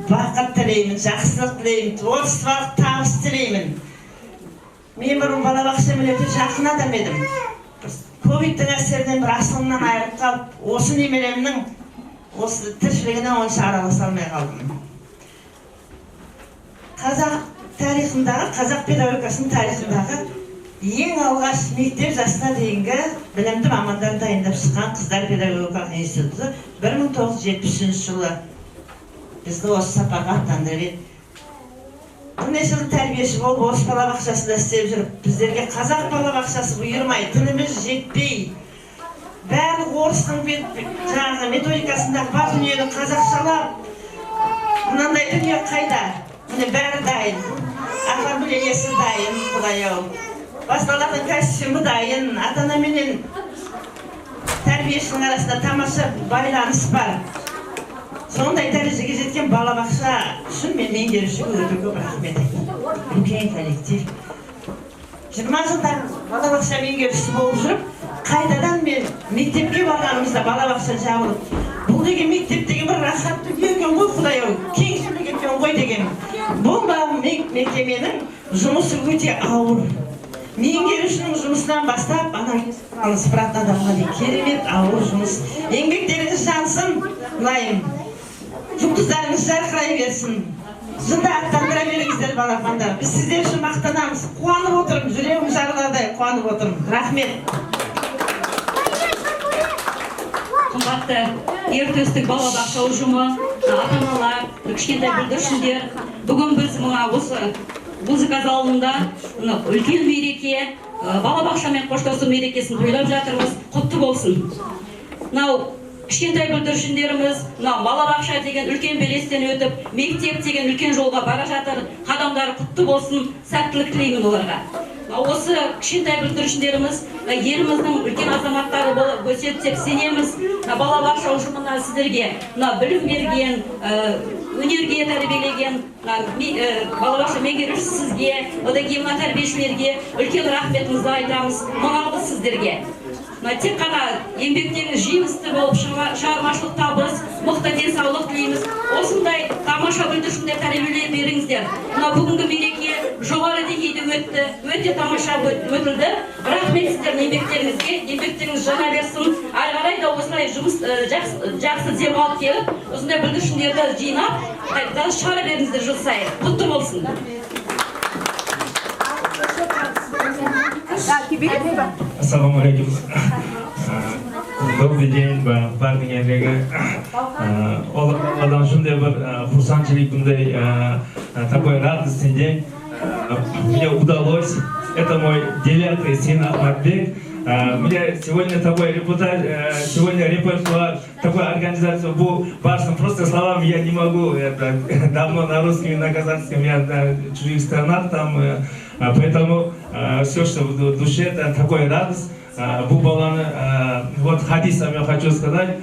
Speaker 8: бақыт тілеймін, жақсылық тілеймін, творчестволық табыс тілеймін. Мен бұрын балабақшамен өте жақын адам едім. Ковидтің әсерінен бір асылымнан айырылып қалып, осы немеремнің осы тіршілігіне онша араласа алмай қалдым. Қазақ тарихындағы, қазақ педагогикасының тарихындағы ең алғаш мектеп жасына дейінгі білімді мамандар дайындап шыққан қыздар педагогикалық институты 1973 жылы бізді осы сапарға аттандырып еді. Бірнеше жыл тәрбиеші болып орыс балабақшасында істеп жүріп, біздерге қазақ балабақшасы бұйырмай, тіліміз жетпей, барлық орыстың методикасындағы бар дүниені қазақшалап, мынандай дүние қайда? Міне бәрі дайын, оформлениесі дайын, Құдай-ау. Басқалардың костюмі дайын, ата-ана менен тәрбиешінің арасында тамаша байланыс бар. Сондай дәрежеге жеткен балабақша үшін мен меңгерушіге өте көп рахмет айтамын. Үлкен коллектив. 20 жылдан балабақша меңгерушісі болып жүріп, қайтадан мен мектепке барғанымызда балабақша жабылып, бұл деген мектеп деген бір рахатты екен ғой, Құдай-ау, кеңшілік екен ғой деген. Бұл мекеменің жұмысы өте ауыр. Меңгерушінің жұмысынан бастап, сыпыратын адамға дейін керемет ауыр жұмыс. Еңбектеріңіз жансын, лайым. Жұлдыздарыңыз жарқырай берсін. Жынды аттандыра беріңіздер, балапандар. Біз сіздер үшін мақтанамыз. Қуанып отырмын, жүрегім жарылардай қуанып отырмын. Рахмет.
Speaker 11: Қымбатты ертөстік балабақша ұжымы, ата-аналар, кішкентай бүлдіршіндер, бүгін біз мына осы музыка залында үлкен мереке, балабақшамен қоштасу мерекесін тойлап жатырмыз. Құтты болсын. Мынау кішкентай бүлдіршіндеріміз, мынау балабақша деген үлкен белестен өтіп, мектеп деген үлкен жолға бара жатыр. Қадамдары құтты болсын, сәттілік тілеймін оларға. Осы кішкентай бүлдіршіндеріміз еліміздің үлкен азаматтары болып өседі деп сенеміз. Балабақша ұжымына сіздерге білім берген, өнерге тәрбиелеген балабақша меңгерушісі сізге, одан кейін тәрбиешілерге үлкен рахметімізді айтамыз. Мың алғыс сіздерге. Тек қана еңбектеріңіз жемісті болып, шығармашылық табыс, мықты денсаулық тілейміз. Осындай тамаша бүлдіршіндер тәрбиелей беріңіздер. Бүгінгі мереке жоғары деңгейде өтті, өте тамаша өтілді. Рахмет сіздердің еңбектеріңізге, еңбектеріңіз жана берсін. Ары қарай да осылай жұмыс жақсы демалып келіп, осындай бүлдіршіндерді жинап, шығара беріңіздер жыл сайын. Құтты болсын.
Speaker 12: Ассалаумалейкум. Добрый день, бардың ерлігі. Одан шындай бір хурсанчылық бұндай такой радостный день. Мне удалось, это мой 9-й сын Ахматбек. Мне сегодня такой репертуар, такой организация был важным. Просто словами я не могу, давно на русском и на казахском, я на чужих странах там, поэтому все, что в душе, это такой радость. Вот хадисом я хочу сказать,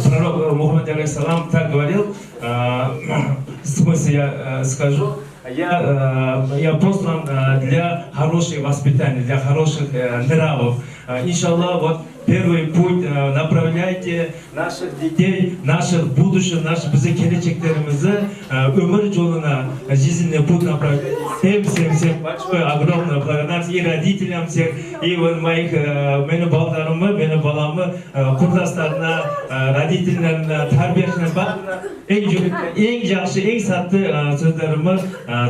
Speaker 12: пророк Мухаммад алейхиссалам так говорил, в смысле я скажу, я послан для хорошего воспитания, для хороших нравов. Иншаллах, вот первый путь направляйте наших детей, наших будущих, наших келечектеримизди өмір жолына, жизненный путь направляйте. Всем большое, огромное благодарность и родителям всех, и моих, менің балдарымы, менің баламы, құрдастарына, родительlerine, тәрбиешілеріне барлығына ең жақсы, ең сәтті сөздерімі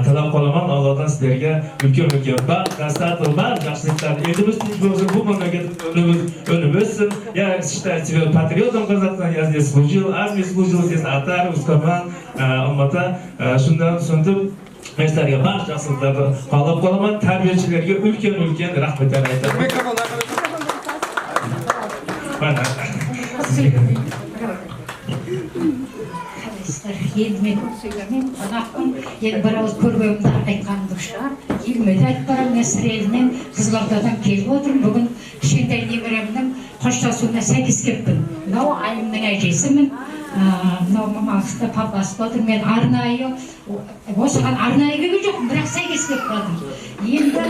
Speaker 12: талап қоламан. Алладан сіздерге үлкен бар, жақсылықтар, еліміз тиіс болсын, бұл мемлекет өніп өссін. Я считаю себя патриотом Казахстана. Я здесь служил, армия служил, здесь Атар, Ускабан, Алмата. Шундан сөндіп, мәселерге бар жақсылықтарды қалап қаламын. Тәрбиешілерге үлкен рахметтер айтамын.
Speaker 5: Енді мен сөйлемеймін, қонақпын, енді бір ауыз көргенімді айтқанымды шығар. Елмеде айтып барам, мен Сырелінен Қызылордадан келіп отырмын. Бүгін кішкентай немеремнің қоштасуына сәйкес келіппін. Мынау Айымның әжесімін, мынау мамасы папасы отыр. Мен арнайы, осыған арнайы келген жоқпын, бірақ сәйкес келіп қалдым. Енді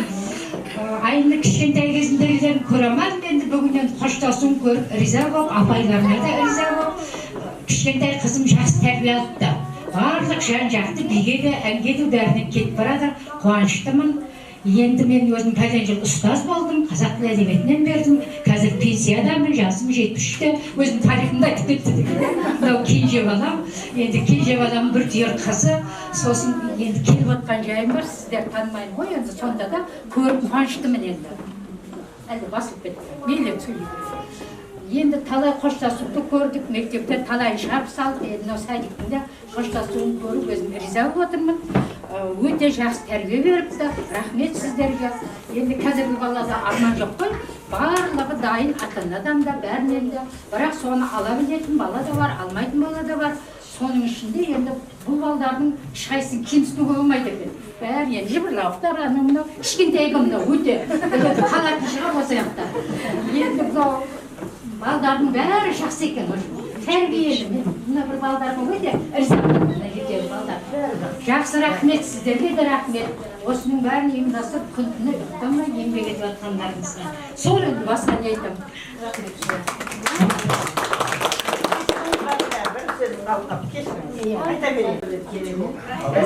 Speaker 5: Айымның кішкентай кезіндегілерін көремін, енді бүгіннен қоштасуын көріп риза болып, апайларына да риза болып, кішкентай қызым жақсы тәрбие алыпты. Барлық жан-жақты биге де, әнге де бәрінен кетіп барады. Қуаныштымын. Енді мен өзім пәлен жыл ұстаз болдым, қазақ тілі әдебиетінен бердім. Қазір пенсиядамын, жасым 73-те. Өзім тарихымда айтып кетті. Мынау кенже балам. Енді кенже балам бір түйір қызы. Сосын енді келіп отқан жайым бар, сіздер танымаймын ғой, енді сонда да көріп қуаныштымын енді. Әлі басылып кетті. Мейлі сөйлейді. Енді талай қоштасуды көрдік, мектепте талай шарп салды, енді садиктің де қоштасуын көріп өзім риза болып отырмын. Өте жақсы тәрбие беріпті, рахмет сіздерге. Енді қазіргі балада арман жоқ қой, барлығы дайын, ата-анадан да, бәрінен де. Бірақ соны ала білетін бала да бар, алмайтын бала да бар. Соның ішінде енді бұл балдардың ешқайсысын кемсітуге болмайды екен. Бәрі енді жыбырлауықтар, мынау кішкентайға мынау өте қалатын шығар осы жақта. Енді мынау балдардың бәрі жақсы екен, тәрбиелі. Мына бір балдардың өте ірзақлы балдар. Жақсы рахмет, сіздерге де рахмет. Осының бәрін ұйымдастырып, күн-түні ұйықтамай еңбек етіп жатқандарыңызға. Сол енді басқа не айтамын.
Speaker 8: Айта берейін.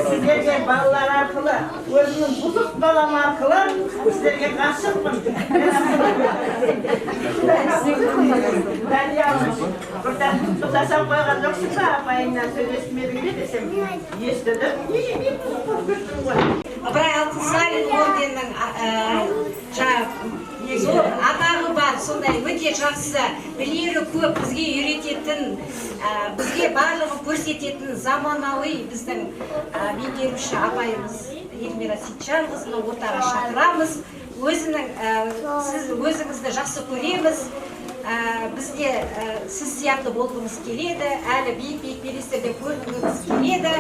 Speaker 8: Сіздерге балалар арқылы, өзімнің бұзық балам арқылы, сіздерге ғашықпын. Бірден тұтасам қойған жоқсың ба, апайыңнан сөйлесмедің бе десем, естідім.
Speaker 9: Ыбырай Алтынсарин орденінің атағы бар, сондай өте жақсы, білері көп, бізге үйрететін, бізге барлығын көрсететін заманауи біздің меңгеруші апайымыз Эльмира Сейітжанқызыны ортаға шақырамыз. Сіз өзіңізді жақсы көреміз. Бізде сіз сияқты болғымыз келеді, әлі биік белестерде көргіміз келеді,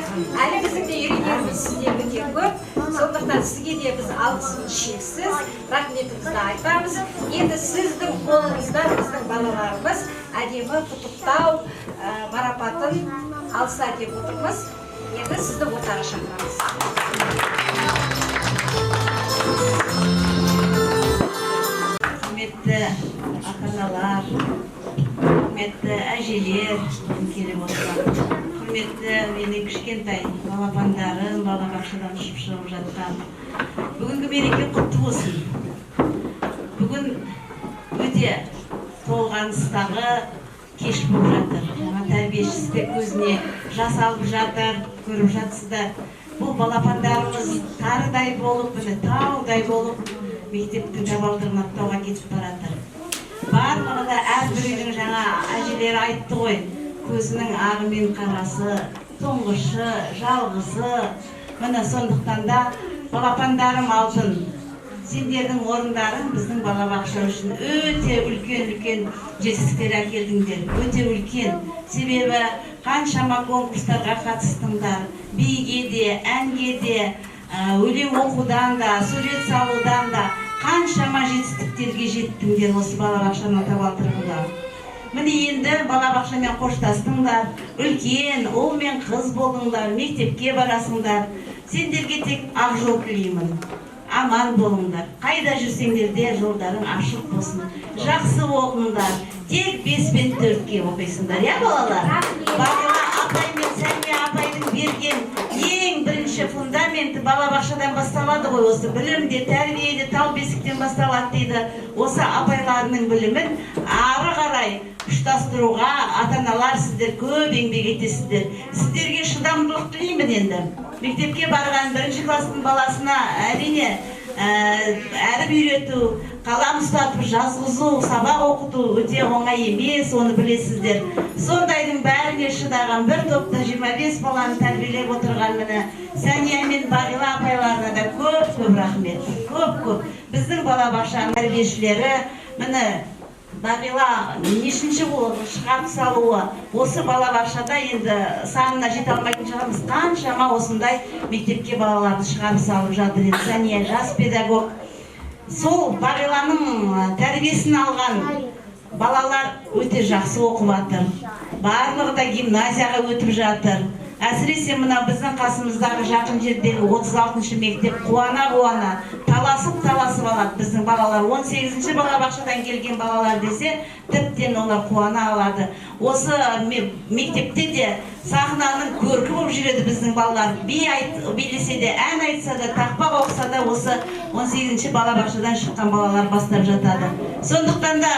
Speaker 9: әлі біздің де үйренеріміз сізден өте көп. Сондықтан сізге де біз алғысымыз шексіз, рахметімізді айтамыз. Енді сіздің қолыңыздан біздің балаларымыз әдемі құттықтау марапатын алса деп отырмыз. Енді сізді ортаға шақырамыз.
Speaker 8: Құрметті ата-аналар, құрметті әжелер келіп отырған, құрметті менің кішкентай балапандарым, балабақшадан ұшып шығып жатқан. Бүгінгі мереке құтты болсын. Бүгін өте толғаныстағы кеш болып жатыр. Жаңа тәрбиешісі де көзіне жас алып жатыр, көріп жатсыздар. Бұл балапандарымыз тарыдай болып, таудай болып, мектептің табалдырығын аттауға кетіп баратыр. Барлығы да әрбірінің жаңа әжелері айтты ғой, көзінің ағы мен қарасы, тұңғышы, жалғызы. Міне сондықтан да балапандарым алтын. Сендердің орындарың біздің балабақша үшін өте үлкен жетістіктер әкелдіңдер. Өте үлкен. Себебі қаншама конкурстарға қатыстыңдар. Биге де, әнге де, өлең оқудан да, сурет салудан да қаншама жетістіктерге жеттіңдер осы балабақшаның табалдырығында. Міне енді балабақшамен қоштастыңдар, үлкен ұл мен қыз болдыңдар, мектепке барасыңдар. Сендерге тек ақ жол тілеймін. Аман болыңдар. Қайда жүрсеңдер де жолдарың ашық болсын. Жақсы оқыңдар. Тек 5 пен 4-ке оқисыңдар, я балалар? Бағила апай мен Сәния апайдың берген ең бірінші фундаменті балабақшадан басталады ғой. Осы білімде, тәрбиеде, тал бесіктен басталады дейді. Осы апайларының білімін ары қарай ұштастыруға ата-аналар сіздер көп еңбек етесіздер. Сіздерге шыдамдылық тілеймін енді. Мектепке барған 1-ші кластың баласына әрине әріп үйрету, қалам ұстатып жазғызу, сабақ оқыту өте оңай емес, оны білесіздер. Сондайдың бәріне шыдаған бір топта 25 баланы тәрбиелеп отырған міне Сәния мен Бағила апайларына да көп рахмет. Көп. Біздің балабақшаның тәрбиешілері міне Бағила нешінші болып шығарып салуы, осы балабақшада енді санына жете алмайтын шығармыз, қаншама осындай мектепке балаларды шығарып салып жатыр. Сәния жас педагог. Сол Бағиланың тәрбиесін алған балалар өте жақсы оқып жатыр. Барлығы да гимназияға өтіп жатыр. Әсіресе мына біздің қасымыздағы жақын жердегі 36-шы мектеп қуана таласып алады біздің балалар. 18-ші балабақшадан келген балалар десе, тіптен олар қуана алады. Осы мектепте де сахнаның көркі болып жүреді біздің балалар. Билесе де, ән айтса да, тақпақ оқыса да, осы 18-ші балабақшадан шыққан балалар бастап жатады. Сондықтан да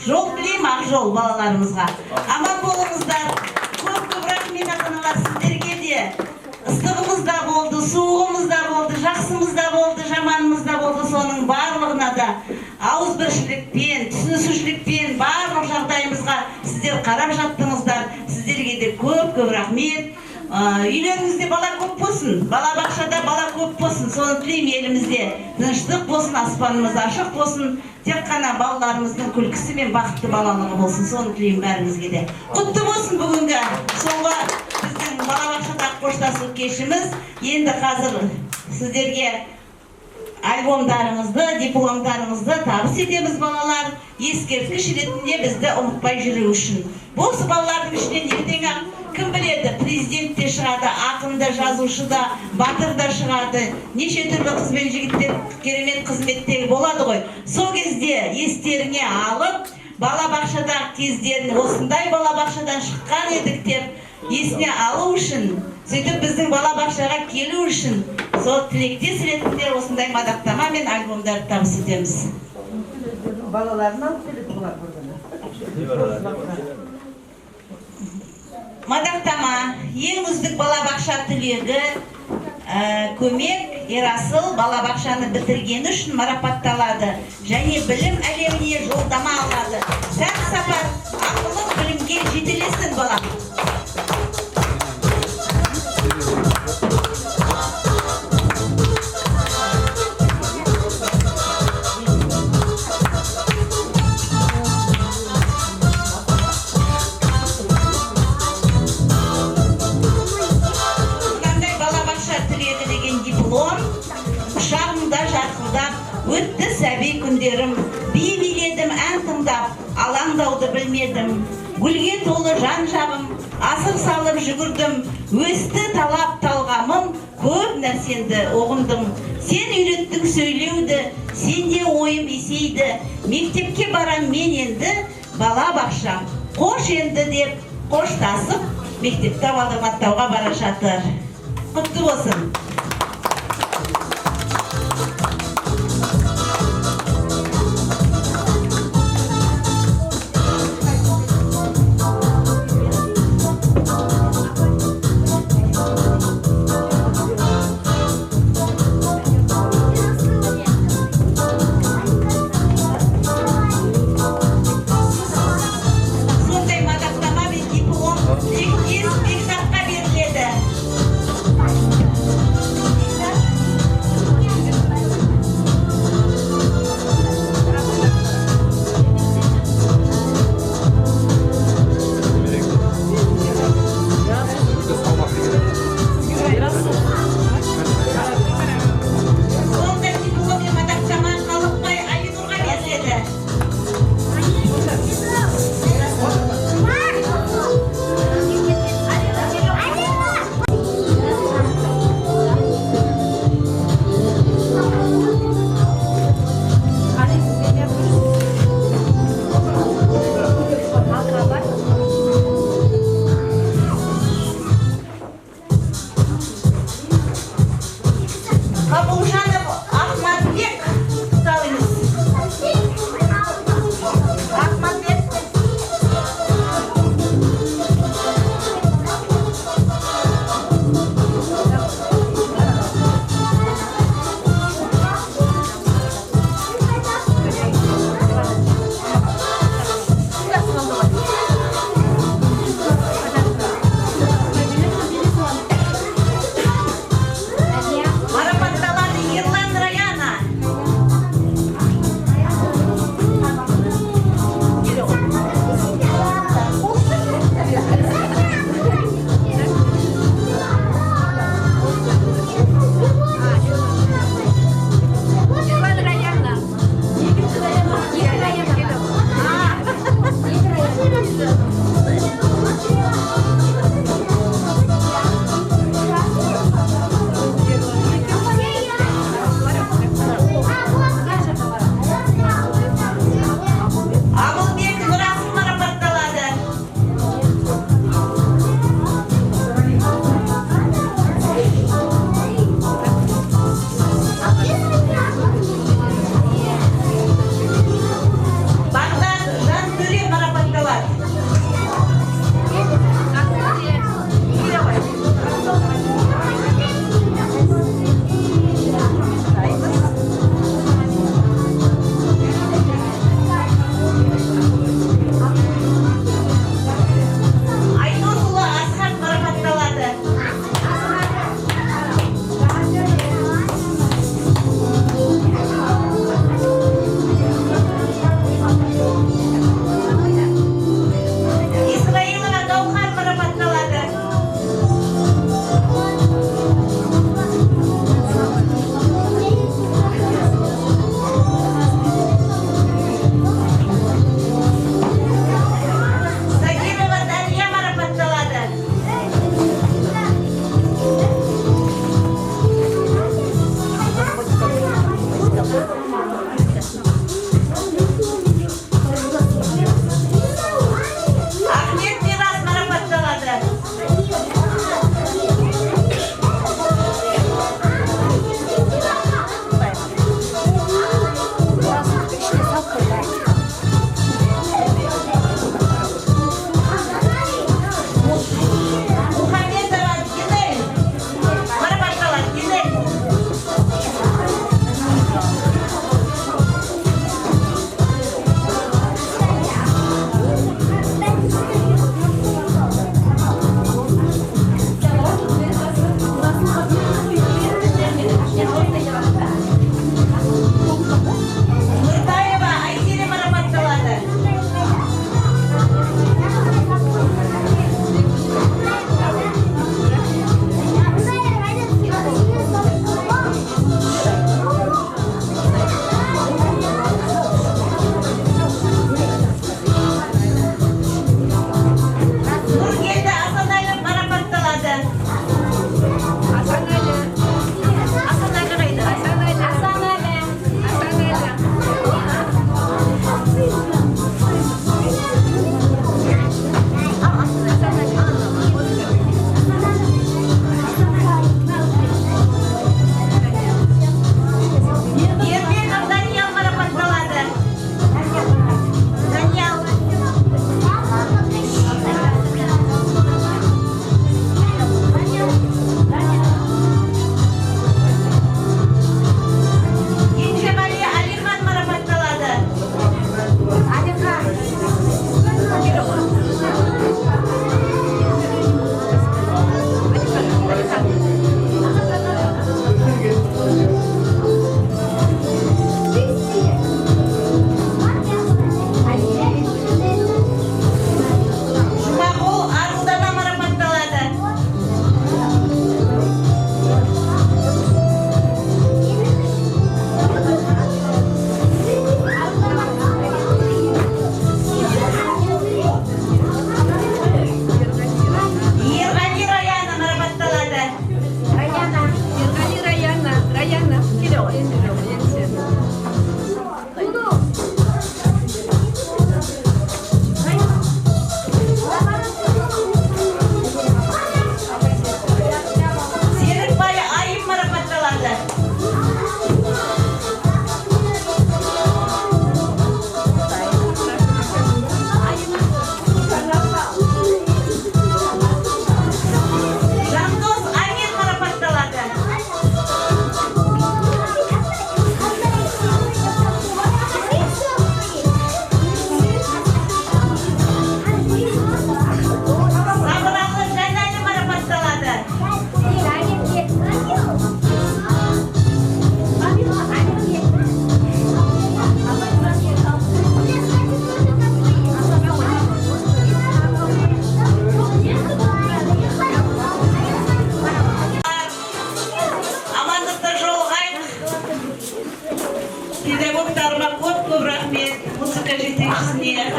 Speaker 8: жол білейм, ақ жол балаларымызға. Аман болыңыздар. Көп рахмет ата-аналар, сіздерге де. Ыстығымыз да болды, суығымыз да болды, жақсымыз да болды, жаманымыз да болды. Соның барлығына да ауызбіршілікпен, түсінісушілікпен барлық жағдайымызға сіздер қарап жаттыңыздар. Сіздерге де көп рахмет. Үйлеріңізде бала көп болсын, балабақшада бала көп болсын. Соны тілеймін, елімізде тыныштық болсын, аспанымыз ашық болсын. Тек қана балаларымыздың күлкісі мен бақытты балалығы болсын. Соны тілеймін бәріңізге де. Құтты болсын бүгінгі соңғы біздің балабақшадағы қоштасу кешіміз. Енді қазір сіздерге альбомдарыңызды, дипломдарыңызды табыс етеміз балалар. Ескерткіш ретінде бізді ұмытпай жүру үшін. Осы балалардың ішінен ертең кім біледі, президент те шығады, ақын да, жазушы да, батыр да шығады. Неше түрлі қыз бен жігіттер керемет қызметтегі болады ғой. Сол кезде естеріңе алып, балабақшадағы кездерін осындай балабақшадан шыққан едік деп есіне алу үшін, сөйтіп біздің балабақшаға келу үшін, сол тілектес ретінде осындай мадақтама мен альбомдарды табыс етеміз.
Speaker 4: Балаларынан келеді бұлар burada.
Speaker 8: Мадақтама, ең үздік балабақша түлегі көмек Ерасыл балабақшаны бітіргені үшін марапатталады және білім әлеміне жолдама алады. Сәт сапар ақылы білімге жетелесін бала. Құшағымда жарқылдап өтті сәби күндерім, би биледім ән тыңдап, алаңдауды білмедім. Гүлге толы жан жағым, асыр салып жүгірдім, өсті талап талғамым, көп нәрсенді оғындым. Сен үйреттің сөйлеуді, сенде ойым есейді, мектепке барам мен енді, бала бақшам, қош енді деп қоштасып, мектепті балдырматтауға бара жатыр. Құтты болсын.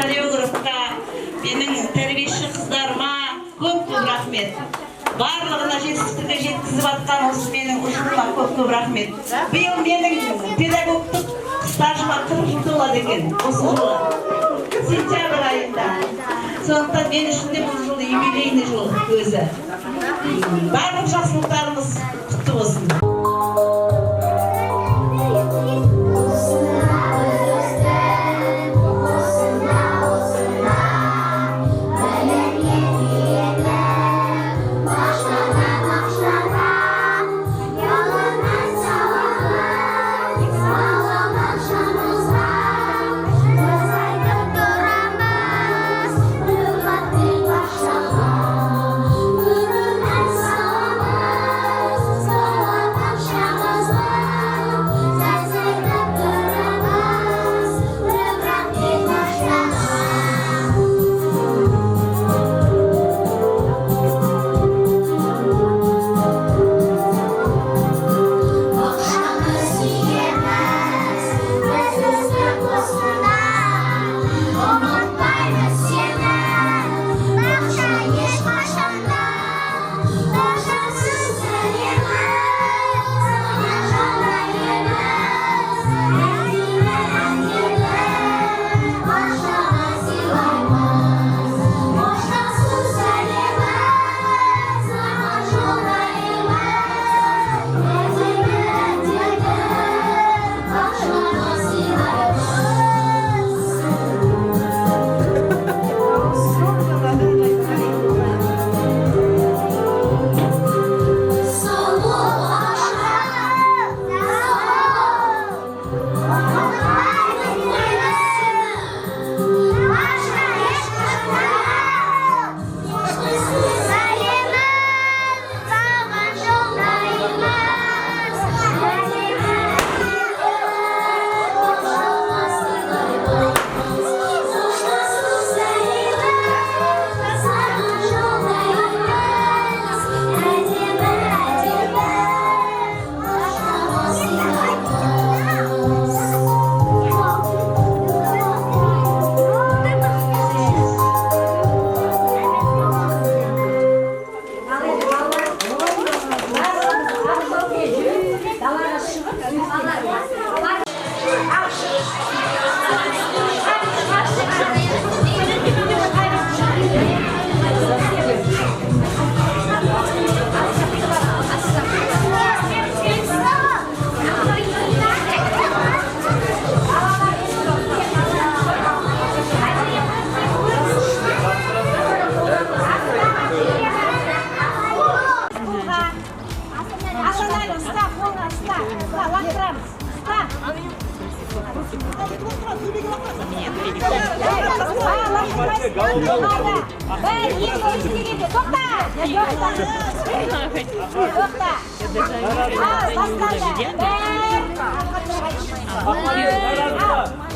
Speaker 6: хореографқа, менің тәрбиеші қыздарыма көп рахмет. Барлығына жетістікке жеткізіп атқан осы менің ұжымыма көп рахмет. Биыл менің педагогтық стажыма 40 жыл толады екен, осы жылы. Сентябрь айында. Сондықтан мен үшін де бұл жыл юбилейный жыл өзі. Барлық жақсылықтарымыз құтты болсын.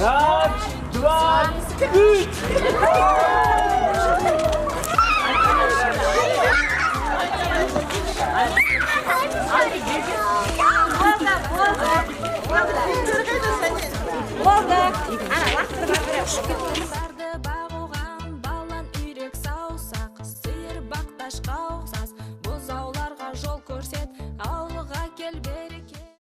Speaker 7: Раз, два, три.
Speaker 9: Oldu. Ana, lastırma böyle.